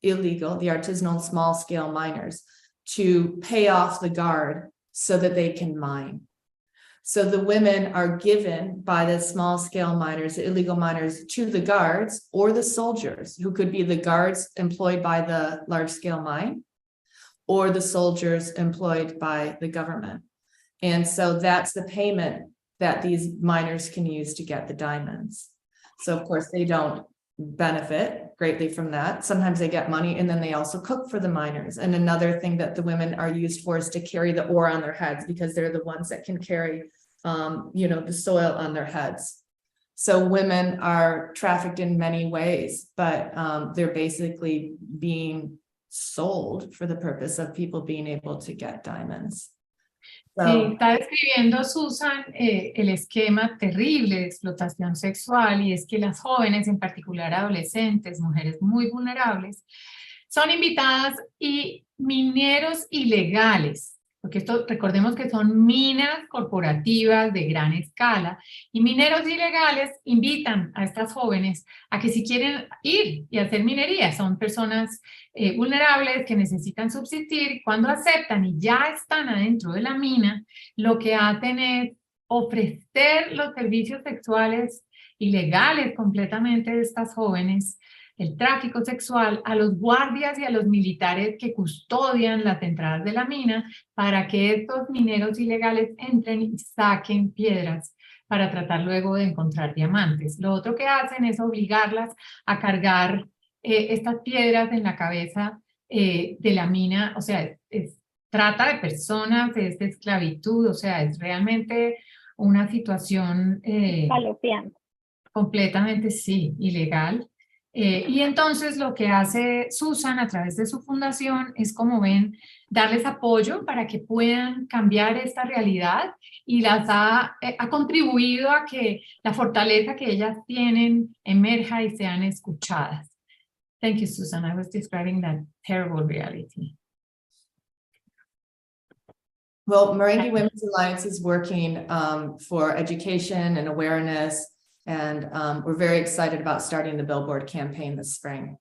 illegal, the artisanal small scale miners to pay off the guard so that they can mine. So the women are given by the small scale miners, the illegal miners, to the guards or the soldiers, who could be the guards employed by the large scale mine or the soldiers employed by the government. And so that's the payment that these miners can use to get the diamonds. So of course they don't benefit greatly from that. Sometimes they get money and then they also cook for the miners. And another thing that the women are used for is to carry the ore on their heads, because they're the ones that can carry the soil on their heads. So women are trafficked in many ways, but they're basically being sold for the purpose of people being able to get diamonds. Sí, está describiendo Susan el esquema terrible de explotación sexual, y es que las jóvenes, en particular adolescentes, mujeres muy vulnerables, son invitadas y mineros ilegales, porque esto recordemos que son minas corporativas de gran escala, y mineros ilegales invitan a estas jóvenes a que si quieren ir y hacer minería, son personas vulnerables que necesitan subsistir. Cuando aceptan y ya están adentro de la mina, lo que hacen es ofrecer los servicios sexuales ilegales completamente de estas jóvenes, el tráfico sexual, a los guardias y a los militares que custodian las entradas de la mina, para que estos mineros ilegales entren y saquen piedras para tratar luego de encontrar diamantes. Lo otro que hacen es obligarlas a cargar estas piedras en la cabeza de la mina, o sea, es trata de personas, es de esclavitud, o sea, es realmente una situación Escalofriante. completamente, sí, ilegal. Y entonces lo que hace Susan a través de su fundación es, como ven, darles apoyo para que puedan cambiar esta realidad y ha contribuido a que la fortaleza que ellas tienen emerja y sean escuchadas. Thank you, Susan. I was describing that terrible reality. Well, Merengue Women's Alliance is working for education and awareness, and we're very excited about starting the Billboard campaign this spring.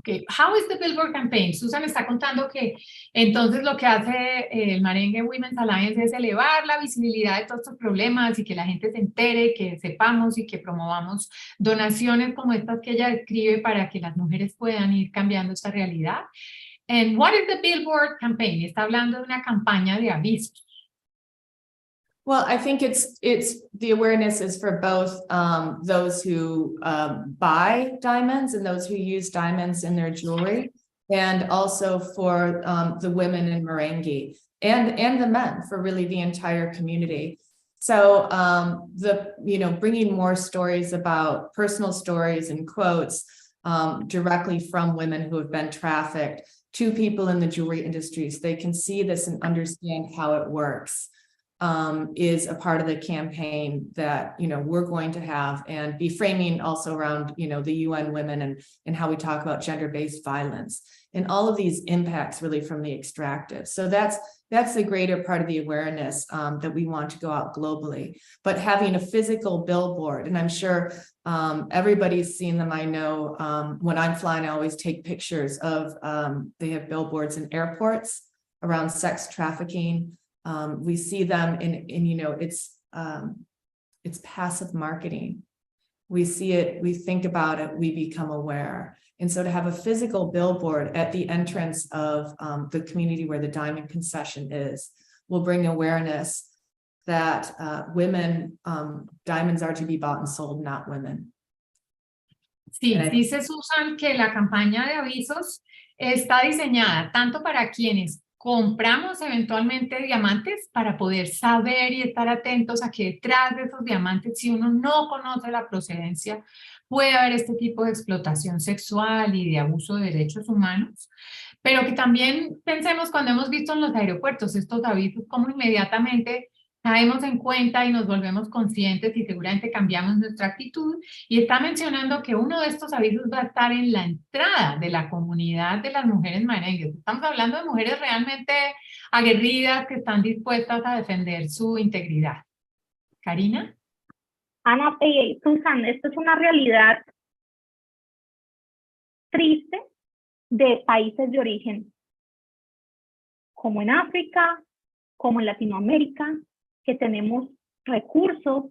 Okay, how is the Billboard campaign? Susan está contando que entonces lo que hace el Merengue Women's Alliance es elevar la visibilidad de todos estos problemas y que la gente se entere, que sepamos y que promovamos donaciones como estas que ella describe para que las mujeres puedan ir cambiando esta realidad. And what is the Billboard campaign? Está hablando de una campaña de avisos. Well, I think it's the awareness is for both those who buy diamonds and those who use diamonds in their jewelry, and also for the women in Merengue and the men, for really the entire community. So bringing more stories about personal stories and quotes directly from women who have been trafficked to people in the jewelry industry, so they can see this and understand how it works, is a part of the campaign that we're going to have, and be framing also around the UN Women and how we talk about gender-based violence and all of these impacts really from the extractive. So that's the greater part of the awareness that we want to go out globally. But having a physical billboard, and I'm sure everybody's seen them. I know when I'm flying, I always take pictures of, they have billboards in airports around sex trafficking. We see them in it's passive marketing. We see it, we think about it, we become aware. And so to have a physical billboard at the entrance of the community where the diamond concession is, will bring awareness that women, diamonds are to be bought and sold, not women. Sí, dice Susan que la campaña de avisos está diseñada tanto para quienes compramos eventualmente diamantes, para poder saber y estar atentos a que detrás de esos diamantes, si uno no conoce la procedencia, puede haber este tipo de explotación sexual y de abuso de derechos humanos, pero que también pensemos cuando hemos visto en los aeropuertos estos avisos, cómo inmediatamente caemos en cuenta y nos volvemos conscientes y seguramente cambiamos nuestra actitud. Y está mencionando que uno de estos avisos va a estar en la entrada de la comunidad de las mujeres merengues. Estamos hablando de mujeres realmente aguerridas que están dispuestas a defender su integridad. ¿Karina? Ana, Susan, esto es una realidad triste de países de origen, como en África, como en Latinoamérica, que tenemos recursos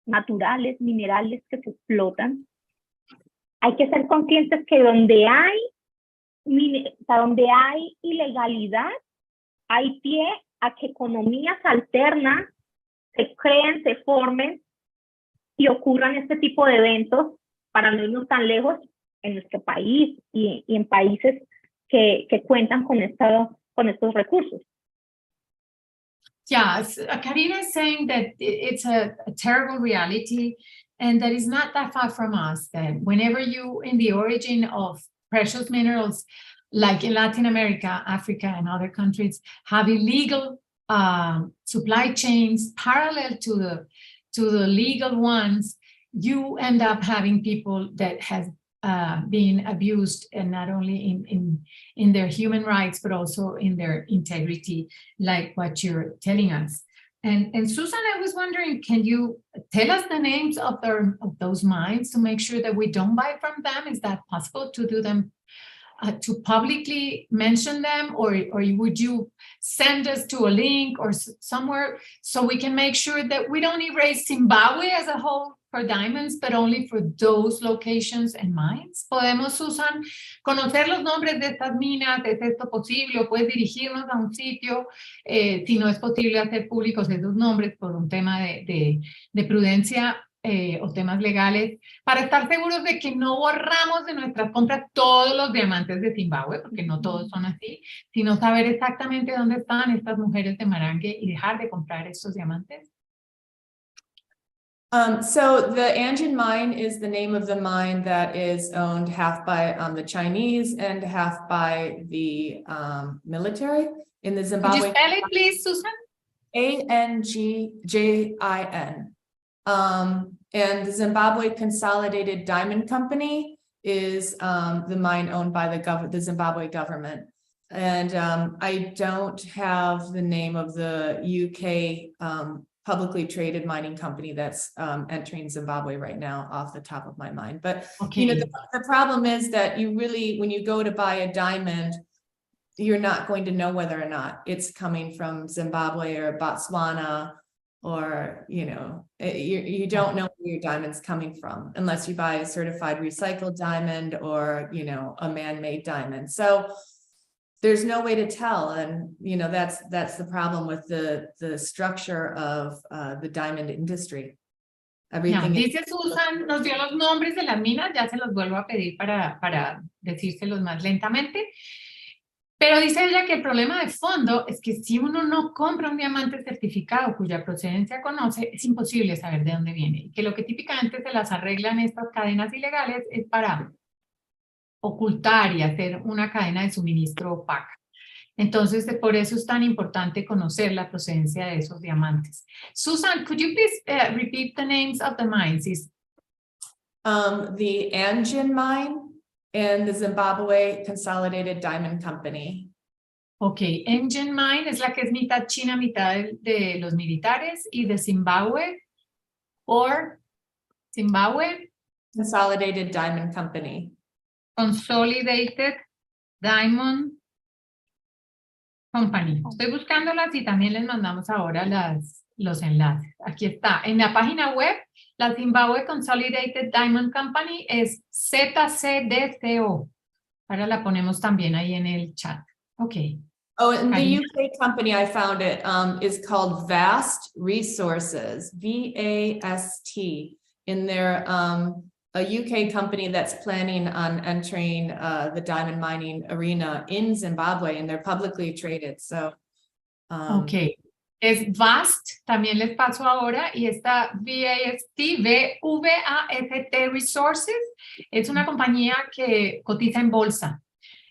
naturales, minerales que se explotan. Hay que ser conscientes que donde hay ilegalidad, hay pie a que economías alternas se creen, se formen y ocurran este tipo de eventos, para no irnos tan lejos, en nuestro país y en países que cuentan con estos recursos. Yeah, Karina is saying that it's a terrible reality, and that is not that far from us, that whenever you, in the origin of precious minerals, like in Latin America, Africa, and other countries, have illegal supply chains parallel to the legal ones, you end up having people that has being abused, and not only in their human rights, but also in their integrity, like what you're telling us. And Susan, I was wondering, can you tell us the names of those mines to make sure that we don't buy from them? Is that possible to do them, to publicly mention them, or would you send us to a link or somewhere so we can make sure that we don't erase Zimbabwe as a whole for diamonds, but only for those locations and mines? ¿Podemos, Susan, conocer los nombres de estas minas? ¿Es esto posible? ¿O puedes dirigirnos a un sitio si no es posible hacer públicos esos nombres por un tema de prudencia? o temas legales para estar seguros de que no borramos de nuestras compras todos los diamantes de Zimbabue, porque no todos son así, sino saber exactamente dónde están estas mujeres de Marangue y dejar de comprar estos diamantes? So the Anjin mine is the name of the mine that is owned half by the Chinese and half by the military in the Could you Zimbabwe. spell it, please, Susan? ANGJIN. And the Zimbabwe Consolidated Diamond Company is the mine owned by the Zimbabwe government. And I don't have the name of the UK publicly traded mining company that's entering Zimbabwe right now off the top of my mind. But you know, the problem is that you really, when you go to buy a diamond, you're not going to know whether or not it's coming from Zimbabwe or Botswana, or, you know, you don't know where your diamond's coming from unless you buy a certified recycled diamond or, you know, a man-made diamond. So there's no way to tell. And, you know, that's the problem with the structure of the diamond industry. Everything Dice Susan, nos dio los nombres de las minas, ya se los vuelvo a pedir para decírselos más lentamente. Pero dice ella que el problema de fondo es que si uno no compra un diamante certificado cuya procedencia conoce, es imposible saber de dónde viene. Y que lo que típicamente se las arreglan estas cadenas ilegales es para ocultar y hacer una cadena de suministro opaca. Entonces, por eso es tan importante conocer la procedencia de esos diamantes. Susan, could you please repeat the names of the mines? the Anjin mine and the Zimbabwe Consolidated Diamond Company. Ok, Anjin Mine es la que es mitad china, mitad de los militares, y de Zimbabwe, or Zimbabwe Consolidated Diamond Company. Consolidated Diamond Company. Estoy buscándolas y también les mandamos ahora los enlaces. Aquí está. En la página web, la Zimbabwe Consolidated Diamond Company es ZCDCO. Ahora la ponemos también ahí en el chat. Ok. Oh, and the UK company, I found it, is called Vast Resources, VAST, in their, a UK company that's planning on entering the diamond mining arena in Zimbabwe, and they're publicly traded, so. Ok, es VAST, también les paso ahora, y esta VAST, VAST Resources, es una compañía que cotiza en bolsa.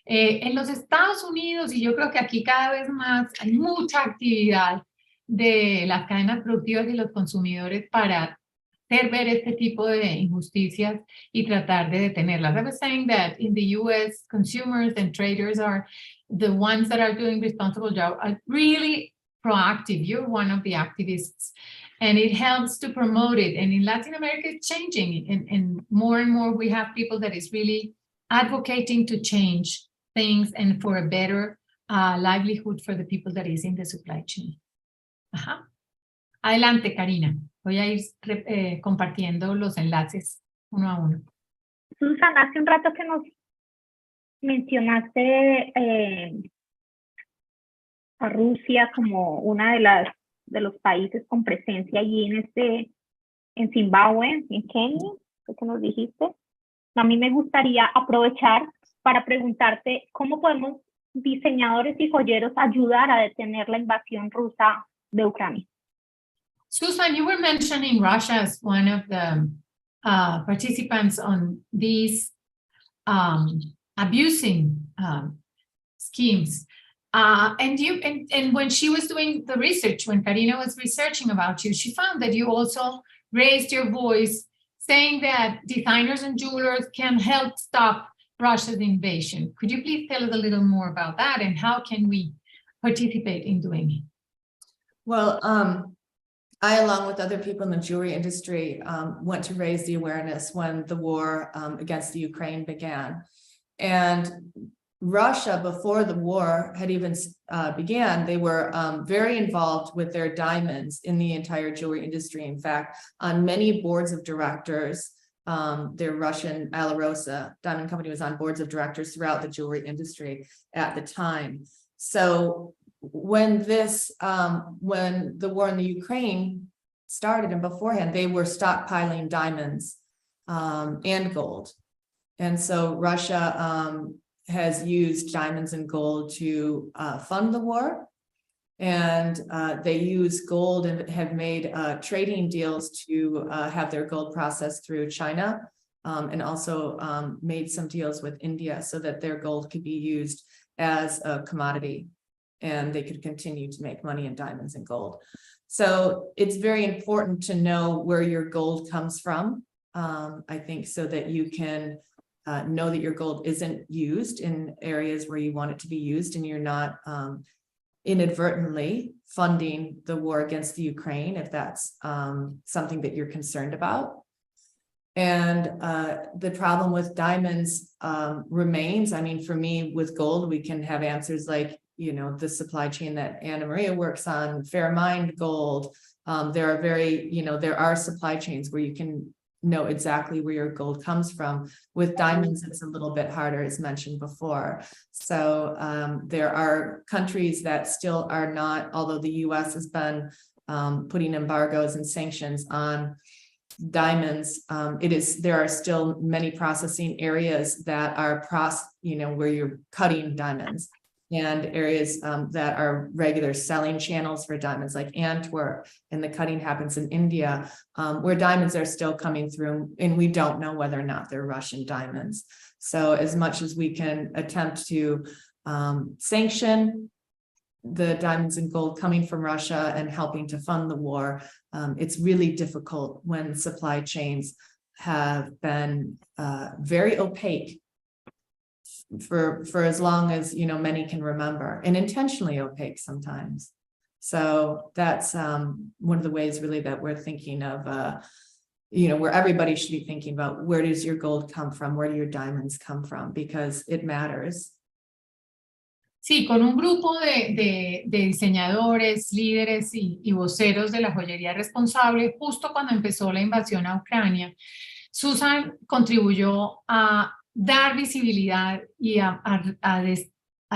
En los Estados Unidos, y yo creo que aquí cada vez más, hay mucha actividad de las cadenas productivas y los consumidores para hacer ver este tipo de injusticias y tratar de detenerlas. I was saying that in the US, consumers and traders are the ones that are doing responsible job, are really proactive. You're one of the activists, and it helps to promote it. And in Latin America, it's changing, and more we have people that is really advocating to change things and for a better livelihood for the people that is in the supply chain. Ajá. Adelante, Karina. Voy a ir compartiendo los enlaces uno a uno. Susan, hace un rato que nos mencionaste a Rusia como una de los países con presencia allí en Zimbabue, en Kenia, ¿qué que nos dijiste? A mí me gustaría aprovechar para preguntarte cómo podemos diseñadores y joyeros ayudar a detener la invasión rusa de Ucrania. Susan, you were mentioning Russia as one of the participants on these abusing schemes. And when she was doing the research, when Karina was researching about you, she found that you also raised your voice saying that designers and jewelers can help stop Russia's invasion. Could you please tell us a little more about that and how can we participate in doing it? Well, I, along with other people in the jewelry industry, went to raise the awareness when the war against the Ukraine began. And Russia, before the war had even began, they were very involved with their diamonds in the entire jewelry industry. In fact, on many boards of directors, their Russian Alarosa diamond company was on boards of directors throughout the jewelry industry at the time. So when the war in the Ukraine started and beforehand, they were stockpiling diamonds and gold. And so Russia has used diamonds and gold to fund the war. And they use gold and have made trading deals to have their gold processed through China, and also made some deals with India so that their gold could be used as a commodity and they could continue to make money in diamonds and gold. So it's very important to know where your gold comes from, I think, so that you can know that your gold isn't used in areas where you want it to be used, and you're not inadvertently funding the war against the Ukraine, if that's something that you're concerned about. And the problem with diamonds remains. I mean, for me, with gold, we can have answers like, you know, the supply chain that Anna Maria works on, Fair Mind Gold. There are there are supply chains where you can know exactly where your gold comes from. With diamonds, it's a little bit harder, as mentioned before. So there are countries that still are not, although the US has been putting embargoes and sanctions on diamonds, there are still many processing areas that are where you're cutting diamonds, and areas that are regular selling channels for diamonds, like Antwerp, and the cutting happens in India, where diamonds are still coming through, and we don't know whether or not they're Russian diamonds. So as much as we can attempt to sanction the diamonds and gold coming from Russia and helping to fund the war, it's really difficult when supply chains have been very opaque for as long as many can remember, and intentionally opaque sometimes. So that's one of the ways really that we're thinking of where everybody should be thinking about, where does your gold come from, where do your diamonds come from, because it matters. Sí, con un grupo de diseñadores, líderes y voceros de la joyería responsable, justo cuando empezó la invasión a Ucrania, Susan contribuyó a dar visibilidad y a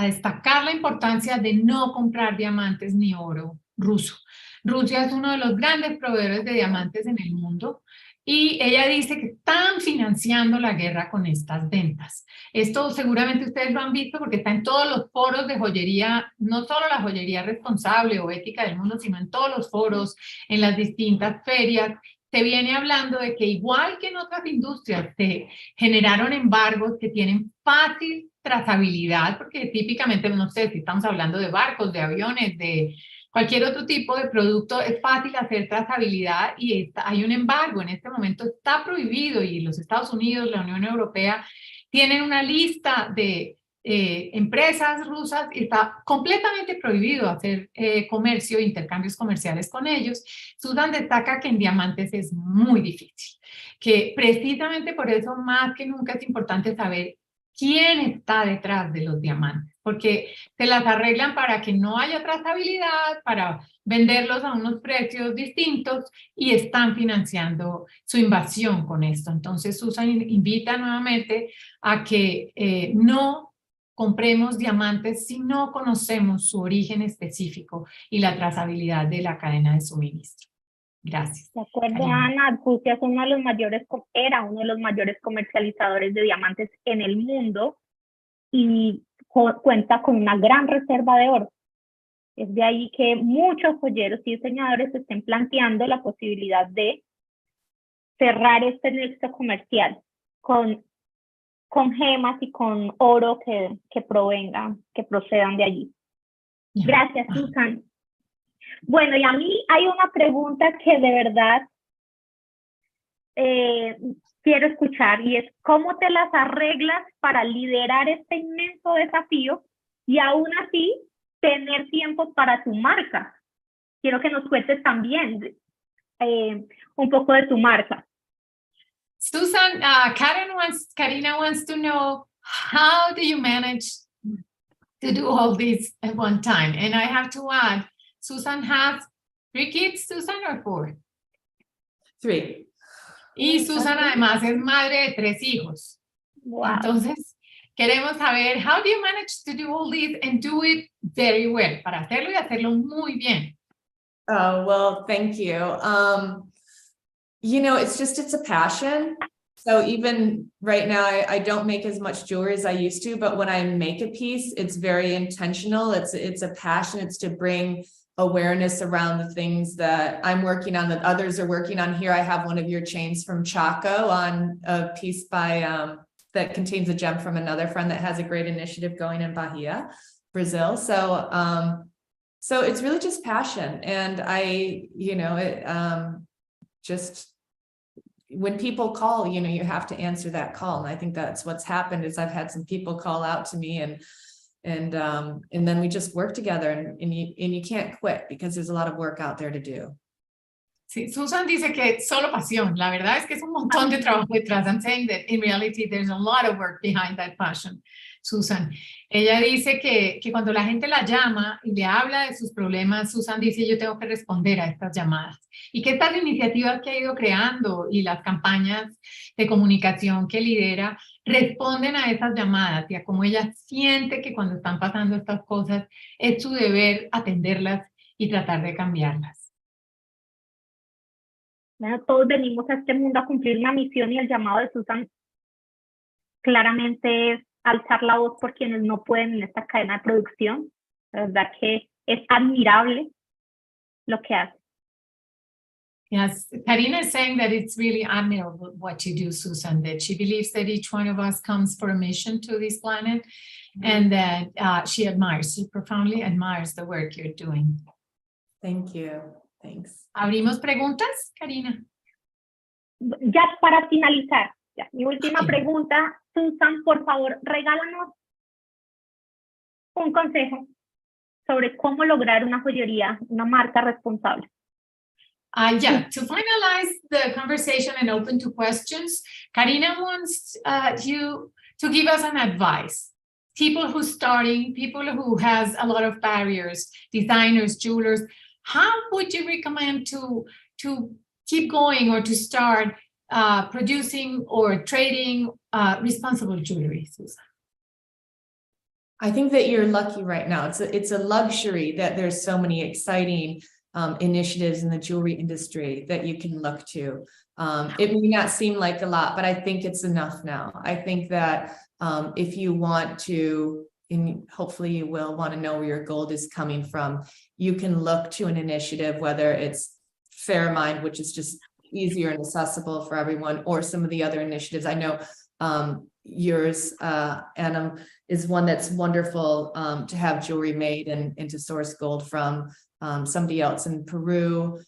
destacar la importancia de no comprar diamantes ni oro ruso. Rusia es uno de los grandes proveedores de diamantes en el mundo, y ella dice que están financiando la guerra con estas ventas. Esto seguramente ustedes lo han visto porque está en todos los foros de joyería, no solo la joyería responsable o ética del mundo, sino en todos los foros, en las distintas ferias. Se viene hablando de que, igual que en otras industrias, se generaron embargos que tienen fácil trazabilidad, porque típicamente, no sé, si estamos hablando de barcos, de aviones, de cualquier otro tipo de producto, es fácil hacer trazabilidad, y hay un embargo. En este momento está prohibido, y los Estados Unidos, la Unión Europea, tienen una lista de empresas rusas, y está completamente prohibido hacer comercio, intercambios comerciales con ellos. Susan destaca que en diamantes es muy difícil, que precisamente por eso más que nunca es importante saber quién está detrás de los diamantes, porque se las arreglan para que no haya trazabilidad, para venderlos a unos precios distintos, y están financiando su invasión con esto. Entonces Susan invita nuevamente a que no compremos diamantes si no conocemos su origen específico y la trazabilidad de la cadena de suministro. Gracias. De acuerdo, Ana, Rusia es era uno de los mayores comercializadores de diamantes en el mundo, y cuenta con una gran reserva de oro. Es de ahí que muchos joyeros y diseñadores estén planteando la posibilidad de cerrar este nexo comercial con gemas y con oro que procedan de allí. Gracias, Susan. Bueno, y a mí hay una pregunta que de verdad quiero escuchar, y es: ¿cómo te las arreglas para liderar este inmenso desafío y aún así tener tiempo para tu marca? Quiero que nos cuentes también un poco de tu marca. Susan, Karina wants to know, how do you manage to do all this at one time? And I have to add, Susan has 3 kids, Susan, or 4? 3. Y Susan además es madre de 3 hijos. Wow. Entonces, queremos saber, how do you manage to do all this and do it very well? Para hacerlo y hacerlo muy bien. Oh, well, thank you. You know, it's a passion. So even right now, I don't make as much jewelry as I used to, but when I make a piece, it's very intentional. It's a passion. It's to bring awareness around the things that I'm working on, that others are working on. Here I have one of your chains from Chaco on a piece by that contains a gem from another friend that has a great initiative going in Bahia, Brazil. So it's really just passion. And just when people call, you have to answer that call. And I think that's what's happened is I've had some people call out to me and then we just work together and you can't quit because there's a lot of work out there to do. Sí, Susan dice que es solo pasión. La verdad es que es un montón de trabajo detrás. I'm saying that in reality there's a lot of work behind that passion, Susan. Ella dice que cuando la gente la llama y le habla de sus problemas, Susan dice yo tengo que responder a estas llamadas. Y que estas iniciativas que ha ido creando y las campañas de comunicación que lidera responden a esas llamadas y a cómo ella siente que cuando están pasando estas cosas es su deber atenderlas y tratar de cambiarlas. Bueno, todos venimos a este mundo a cumplir una misión y el llamado de Susan claramente es alzar la voz por quienes no pueden en esta cadena de producción. La verdad que es admirable lo que hace. Yes, Karina is saying that it's really admirable what you do, Susan, that she believes that each one of us comes for a mission to this planet and that she profoundly admires the work you're doing. Thank you. Thanks. ¿Abrimos preguntas, Karina? Ya para finalizar, mi última pregunta, Susan, por favor, regálanos un consejo sobre cómo lograr una joyería, una marca responsable. Yeah, to finalize the conversation and open to questions, Karina wants you to give us an advice. People who starting, people who has a lot of barriers, designers, jewelers, how would you recommend to keep going or to start producing or trading responsible jewelry, Susan? I think that you're lucky right now. It's a luxury that there's so many exciting initiatives in the jewelry industry that you can look to. It may not seem like a lot, but I think it's enough now. I think that if you want to, and hopefully you will want to know where your gold is coming from, you can look to an initiative, whether it's Fairmind, which is just easier and accessible for everyone, or some of the other initiatives. I know yours, Anna, is one that's wonderful to have jewelry made and to source gold from. Somebody else in Peru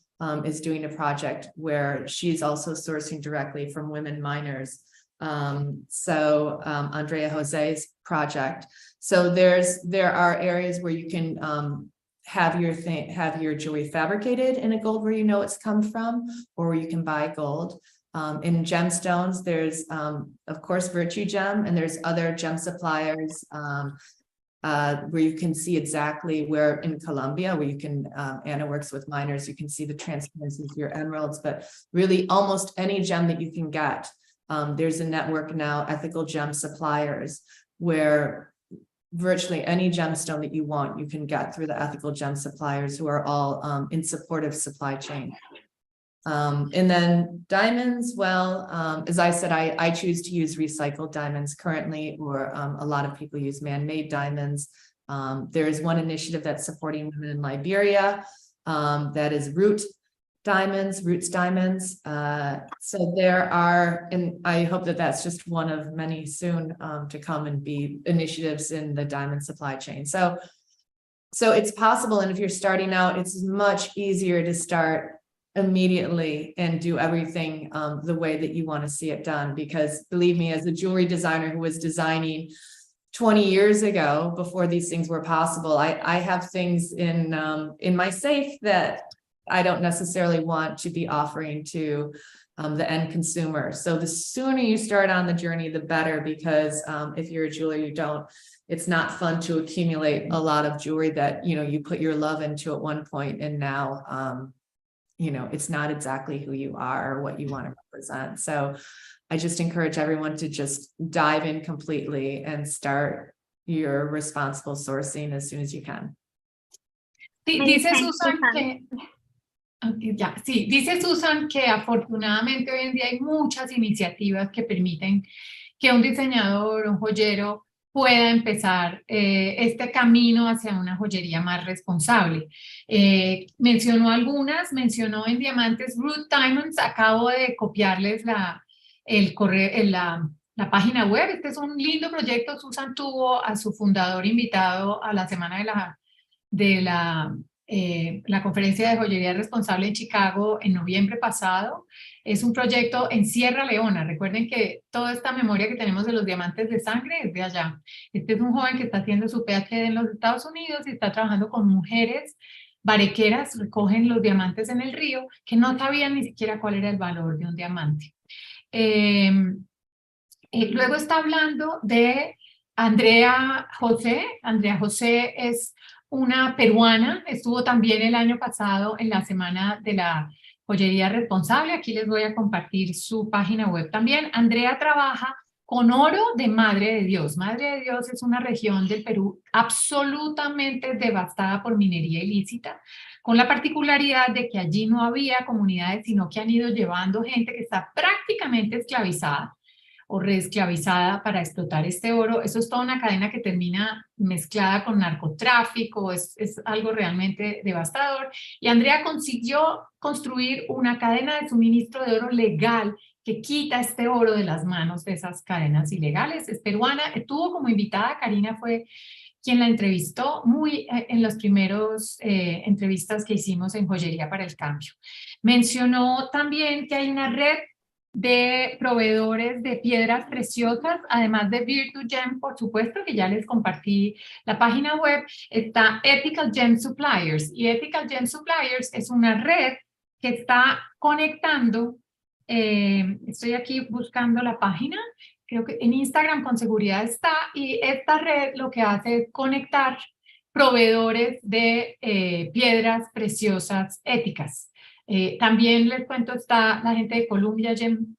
is doing a project where she's also sourcing directly from women miners. Andrea Jose's project. So there are areas where you can have your jewelry fabricated in a gold where you know it's come from, or where you can buy gold. In gemstones, there's of course Virtue Gem, and there's other gem suppliers where you can see exactly where in Colombia, where you can, Anna works with miners, you can see the transparency of your emeralds, but really almost any gem that you can get. There's a network now, Ethical Gem Suppliers, where virtually any gemstone that you want, you can get through the Ethical Gem Suppliers, who are all in support of supply chain. And then diamonds, well, as I said, I choose to use recycled diamonds currently, or a lot of people use man-made diamonds. There is one initiative that's supporting women in Liberia, that is Roots Diamonds. So there are, and I hope that that's just one of many soon to come and be initiatives in the diamond supply chain. So it's possible. And if you're starting out, it's much easier to start immediately and do everything the way that you want to see it done, because believe me, as a jewelry designer who was designing 20 years ago, before these things were possible, I have things in my safe that I don't necessarily want to be offering to the end consumer. So the sooner you start on the journey, the better, because if you're a jeweler, it's not fun to accumulate a lot of jewelry that you put your love into at one point, and now it's not exactly who you are or what you want to represent. So I just encourage everyone to just dive in completely and start your responsible sourcing as soon as you can. Dice Susan que Ya, sí, dice Susan que afortunadamente hoy en día hay muchas iniciativas que permiten que un diseñador, un joyero pueda empezar este camino hacia una joyería más responsable. Mencionó algunas, mencionó en Diamantes Root Diamonds, acabo de copiarles el correo, la página web. Este es un lindo proyecto. Susan tuvo a su fundador invitado a la semana de la conferencia de joyería responsable en Chicago en noviembre pasado. Es un proyecto en Sierra Leona. Recuerden que toda esta memoria que tenemos de los diamantes de sangre es de allá. Este es un joven que está haciendo su PhD en los Estados Unidos y está trabajando con mujeres barequeras, recogen los diamantes en el río, que no sabían ni siquiera cuál era el valor de un diamante. Luego está hablando de Andrea José. Andrea José es una peruana, estuvo también el año pasado en la semana de la joyería responsable. Aquí les voy a compartir su página web también. Andrea trabaja con oro de Madre de Dios. Madre de Dios es una región del Perú absolutamente devastada por minería ilícita, con la particularidad de que allí no había comunidades, sino que han ido llevando gente que está prácticamente esclavizada o reesclavizada para explotar este oro. Eso es toda una cadena que termina mezclada con narcotráfico, es algo realmente devastador. Y Andrea consiguió construir una cadena de suministro de oro legal que quita este oro de las manos de esas cadenas ilegales. Es peruana, estuvo como invitada, Karina fue quien la entrevistó en los primeros entrevistas que hicimos en Joyería para el Cambio. Mencionó también que hay una red de proveedores de piedras preciosas, además de Virtu Gem, por supuesto, que ya les compartí la página web. Está Ethical Gem Suppliers, y Ethical Gem Suppliers es una red que está conectando, estoy aquí buscando la página, creo que en Instagram con seguridad está, y esta red lo que hace es conectar proveedores de piedras preciosas éticas. También les cuento, está la gente de Columbia Gem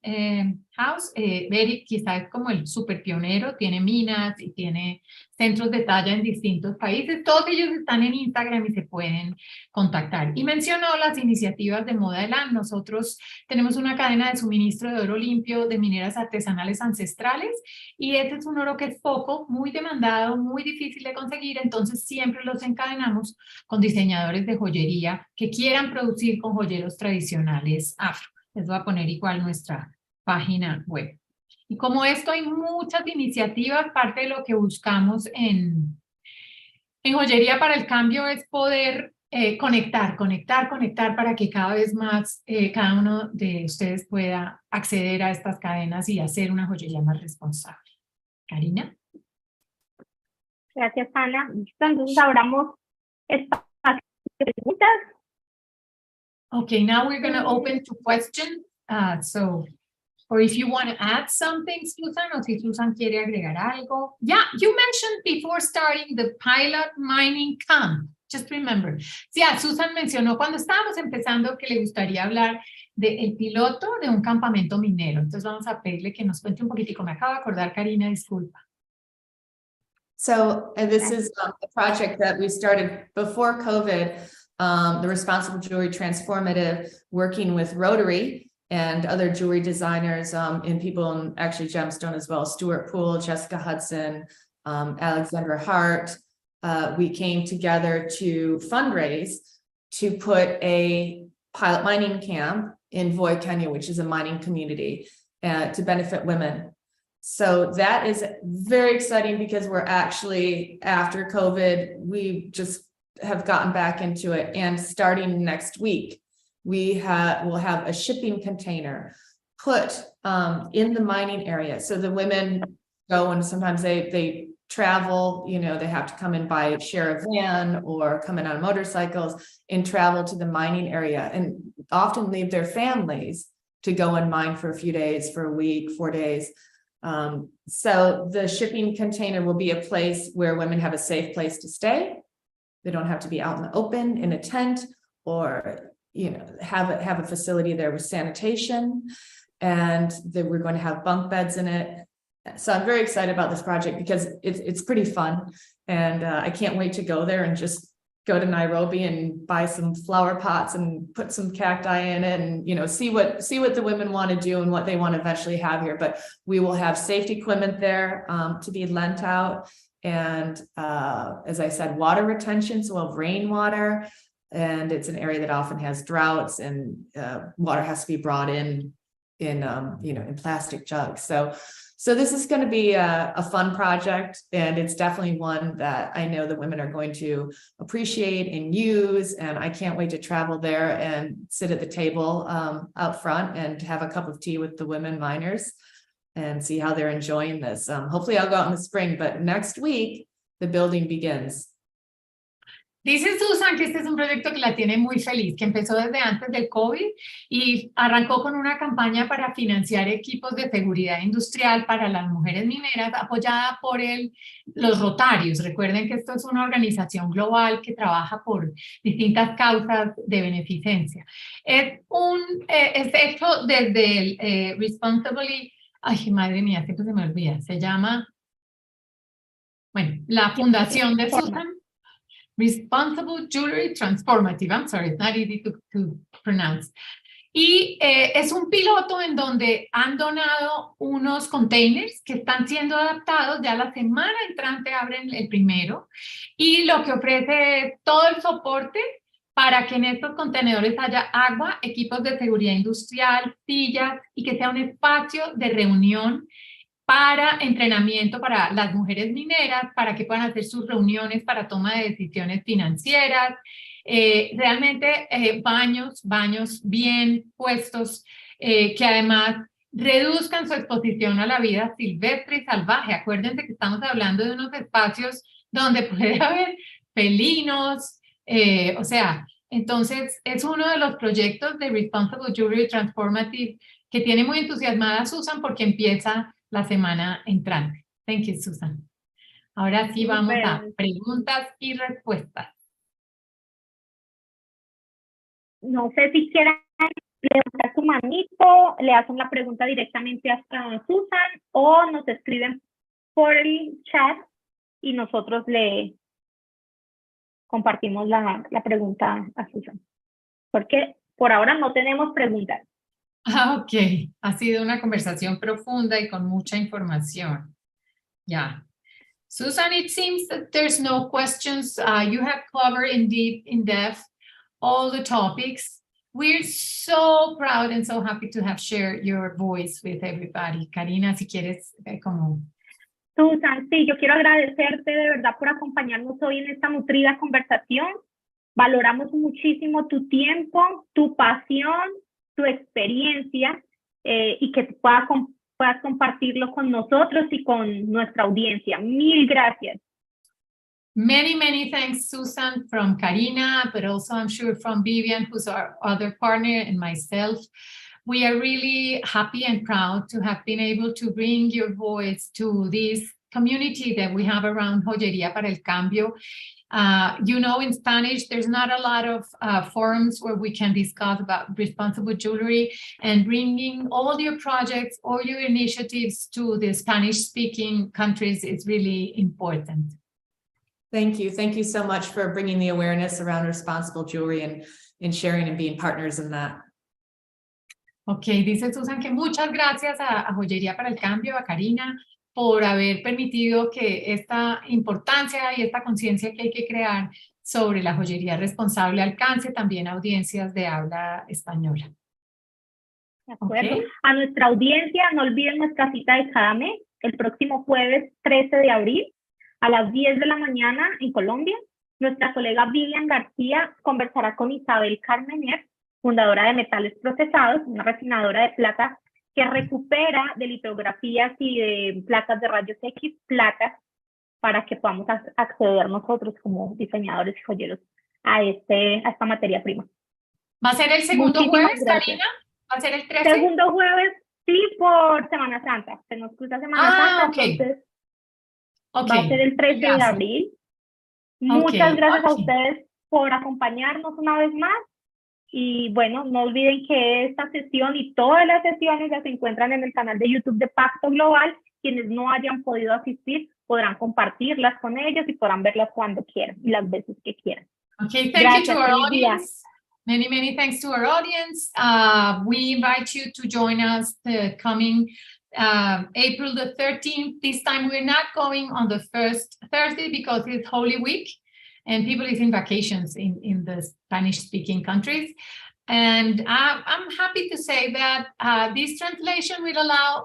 House. Eric quizá es como el súper pionero, tiene minas y tiene centros de talla en distintos países. Todos ellos están en Instagram y se pueden contactar. Y mencionó las iniciativas de Moda Elan. Nosotros tenemos una cadena de suministro de oro limpio de mineras artesanales ancestrales, y este es un oro que es poco, muy demandado, muy difícil de conseguir, entonces siempre los encadenamos con diseñadores de joyería que quieran producir con joyeros tradicionales afro. Les voy a poner igual nuestra página web. Y como esto hay muchas iniciativas, parte de lo que buscamos en Joyería para el Cambio es poder conectar para que cada vez más cada uno de ustedes pueda acceder a estas cadenas y hacer una joyería más responsable. Karina. Gracias, Ana. Entonces, abramos espacio de preguntas. Okay, now we're going to open to questions. Or if you want to add something, Susan, o si Susan quiere agregar algo. Yeah, you mentioned before starting the pilot mining camp. Just remember. Sí, Susan mencionó cuando estábamos empezando que le gustaría hablar del piloto de un campamento minero. Entonces vamos a pedirle que nos cuente un poquitico. Me acabo de acordar, Karina, disculpa. So, and this is a project that we started before COVID, the Responsible Jewelry Transformative, working with Rotary and other jewelry designers and people in actually gemstone as well, Stuart Poole, Jessica Hudson, Alexandra Hart. We came together to fundraise to put a pilot mining camp in Voi, Kenya, which is a mining community, to benefit women. So that is very exciting because we're actually, after COVID, we just have gotten back into it. And starting next week, we'll have a shipping container put in the mining area. So the women go, and sometimes they travel, you know, they have to come and share a van or come in on motorcycles and travel to the mining area, and often leave their families to go and mine for a few days, for a week, 4 days. So the shipping container will be a place where women have a safe place to stay. They don't have to be out in the open in a tent, or, you know, have a facility there with sanitation, and that we're going to have bunk beds in it. So I'm very excited about this project because it's pretty fun, and I can't wait to go there and just go to Nairobi and buy some flower pots and put some cacti in it and, you know, see what the women want to do and what they want to eventually have here. But we will have safety equipment there to be lent out. And as I said, water retention, so we'll have rainwater, and it's an area that often has droughts, and water has to be brought in you know, in plastic jugs. So this is going to be a fun project, and it's definitely one that I know the women are going to appreciate and use. And I can't wait to travel there and sit at the table out front and have a cup of tea with the women miners and see how they're enjoying this. Hopefully I'll go out in the spring, but next week the building begins. Dice Susan que este es un proyecto que la tiene muy feliz, que empezó desde antes del COVID y arrancó con una campaña para financiar equipos de seguridad industrial para las mujeres mineras, apoyada por los Rotarios. Recuerden que esto es una organización global que trabaja por distintas causas de beneficencia. Es hecho desde el Responsibly, ay, madre mía, siempre se me olvida, se llama, bueno, la fundación de Susan, Responsible Jewelry Transformative. I'm sorry, it's not easy to pronounce. Y es un piloto en donde han donado unos containers que están siendo adaptados. Ya la semana entrante abren el primero. Y lo que ofrece es todo el soporte para que en estos contenedores haya agua, equipos de seguridad industrial, sillas, y que sea un espacio de reunión para entrenamiento para las mujeres mineras, para que puedan hacer sus reuniones para toma de decisiones financieras, realmente baños bien puestos, que además reduzcan su exposición a la vida silvestre y salvaje. Acuérdense que estamos hablando de unos espacios donde puede haber felinos, o sea, entonces es uno de los proyectos de Responsible Jewelry Transformative que tiene muy entusiasmada Susan porque empieza la semana entrante. Thank you, Susan. Ahora sí vamos a preguntas y respuestas. No sé si quieran levantar su manito, le hacen la pregunta directamente a Susan o nos escriben por el chat y nosotros le compartimos la pregunta a Susan. Porque por ahora no tenemos preguntas. Ok, ha sido una conversación profunda y con mucha información. Yeah. Susan, it seems that there's no questions. You have covered in depth all the topics. We're so proud and so happy to have shared your voice with everybody. Karina, si quieres, como... Susan, sí, yo quiero agradecerte de verdad por acompañarnos hoy en esta nutrida conversación. Valoramos muchísimo tu tiempo, tu pasión, tu experiencia y que puedas compartirlo con nosotros y con nuestra audiencia. Mil gracias. Many thanks, Susan, from Karina, but also I'm sure from Vivian, who's our other partner, and myself. We are really happy and proud to have been able to bring your voice to this community that we have around Joyería para el Cambio. You know, in Spanish, there's not a lot of forums where we can discuss about responsible jewelry, and bringing all your projects, all your initiatives to the Spanish-speaking countries is really important. Thank you. Thank you so much for bringing the awareness around responsible jewelry and sharing and being partners in that. Ok, dice Susan que muchas gracias a Joyería para el Cambio, a Karina, por haber permitido que esta importancia y esta conciencia que hay que crear sobre la joyería responsable alcance también a audiencias de habla española. De acuerdo. Okay. A nuestra audiencia, no olviden nuestra cita de cada mes, el próximo jueves 13 de abril, a las 10 de la mañana en Colombia. Nuestra colega Vivian García conversará con Isabel Carmener, fundadora de Metales Procesados, una refinadora de plata que recupera de litografías y de placas de rayos X placas para que podamos acceder nosotros como diseñadores y joyeros a esta materia prima. ¿Va a ser el segundo jueves, Karina? ¿Va a ser el 13? Segundo jueves, sí, por Semana Santa. Se nos cruza Semana Santa, okay. Entonces va a ser el 13 de abril. Muchas gracias a ustedes por acompañarnos una vez más. Y bueno, no olviden que esta sesión y todas las sesiones ya se encuentran en el canal de YouTube de Pacto Global. Quienes no hayan podido asistir podrán compartirlas con ellos y podrán verlas cuando quieran y las veces que quieran. Okay, thank you to Gracias, our feliz día. audience. Many thanks to our audience. We invite you to join us the coming April the 13th. This time we're not going on the first Thursday because it's Holy Week and people is in vacations in the Spanish-speaking countries. And I'm happy to say that this translation will allow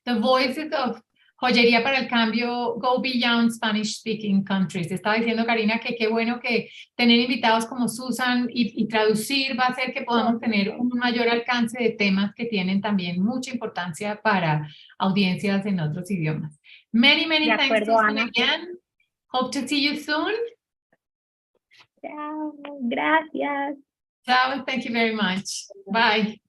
the voices of Joyería para el Cambio go beyond Spanish-speaking countries. Estaba diciendo Karina que qué bueno que tener invitados como Susan y traducir va a hacer que podamos tener un mayor alcance de temas que tienen también mucha importancia para audiencias en otros idiomas. Many thanks, Susan, Ana. again. Hope to see you soon. Chao, gracias. Ciao, thank you very much. Bye.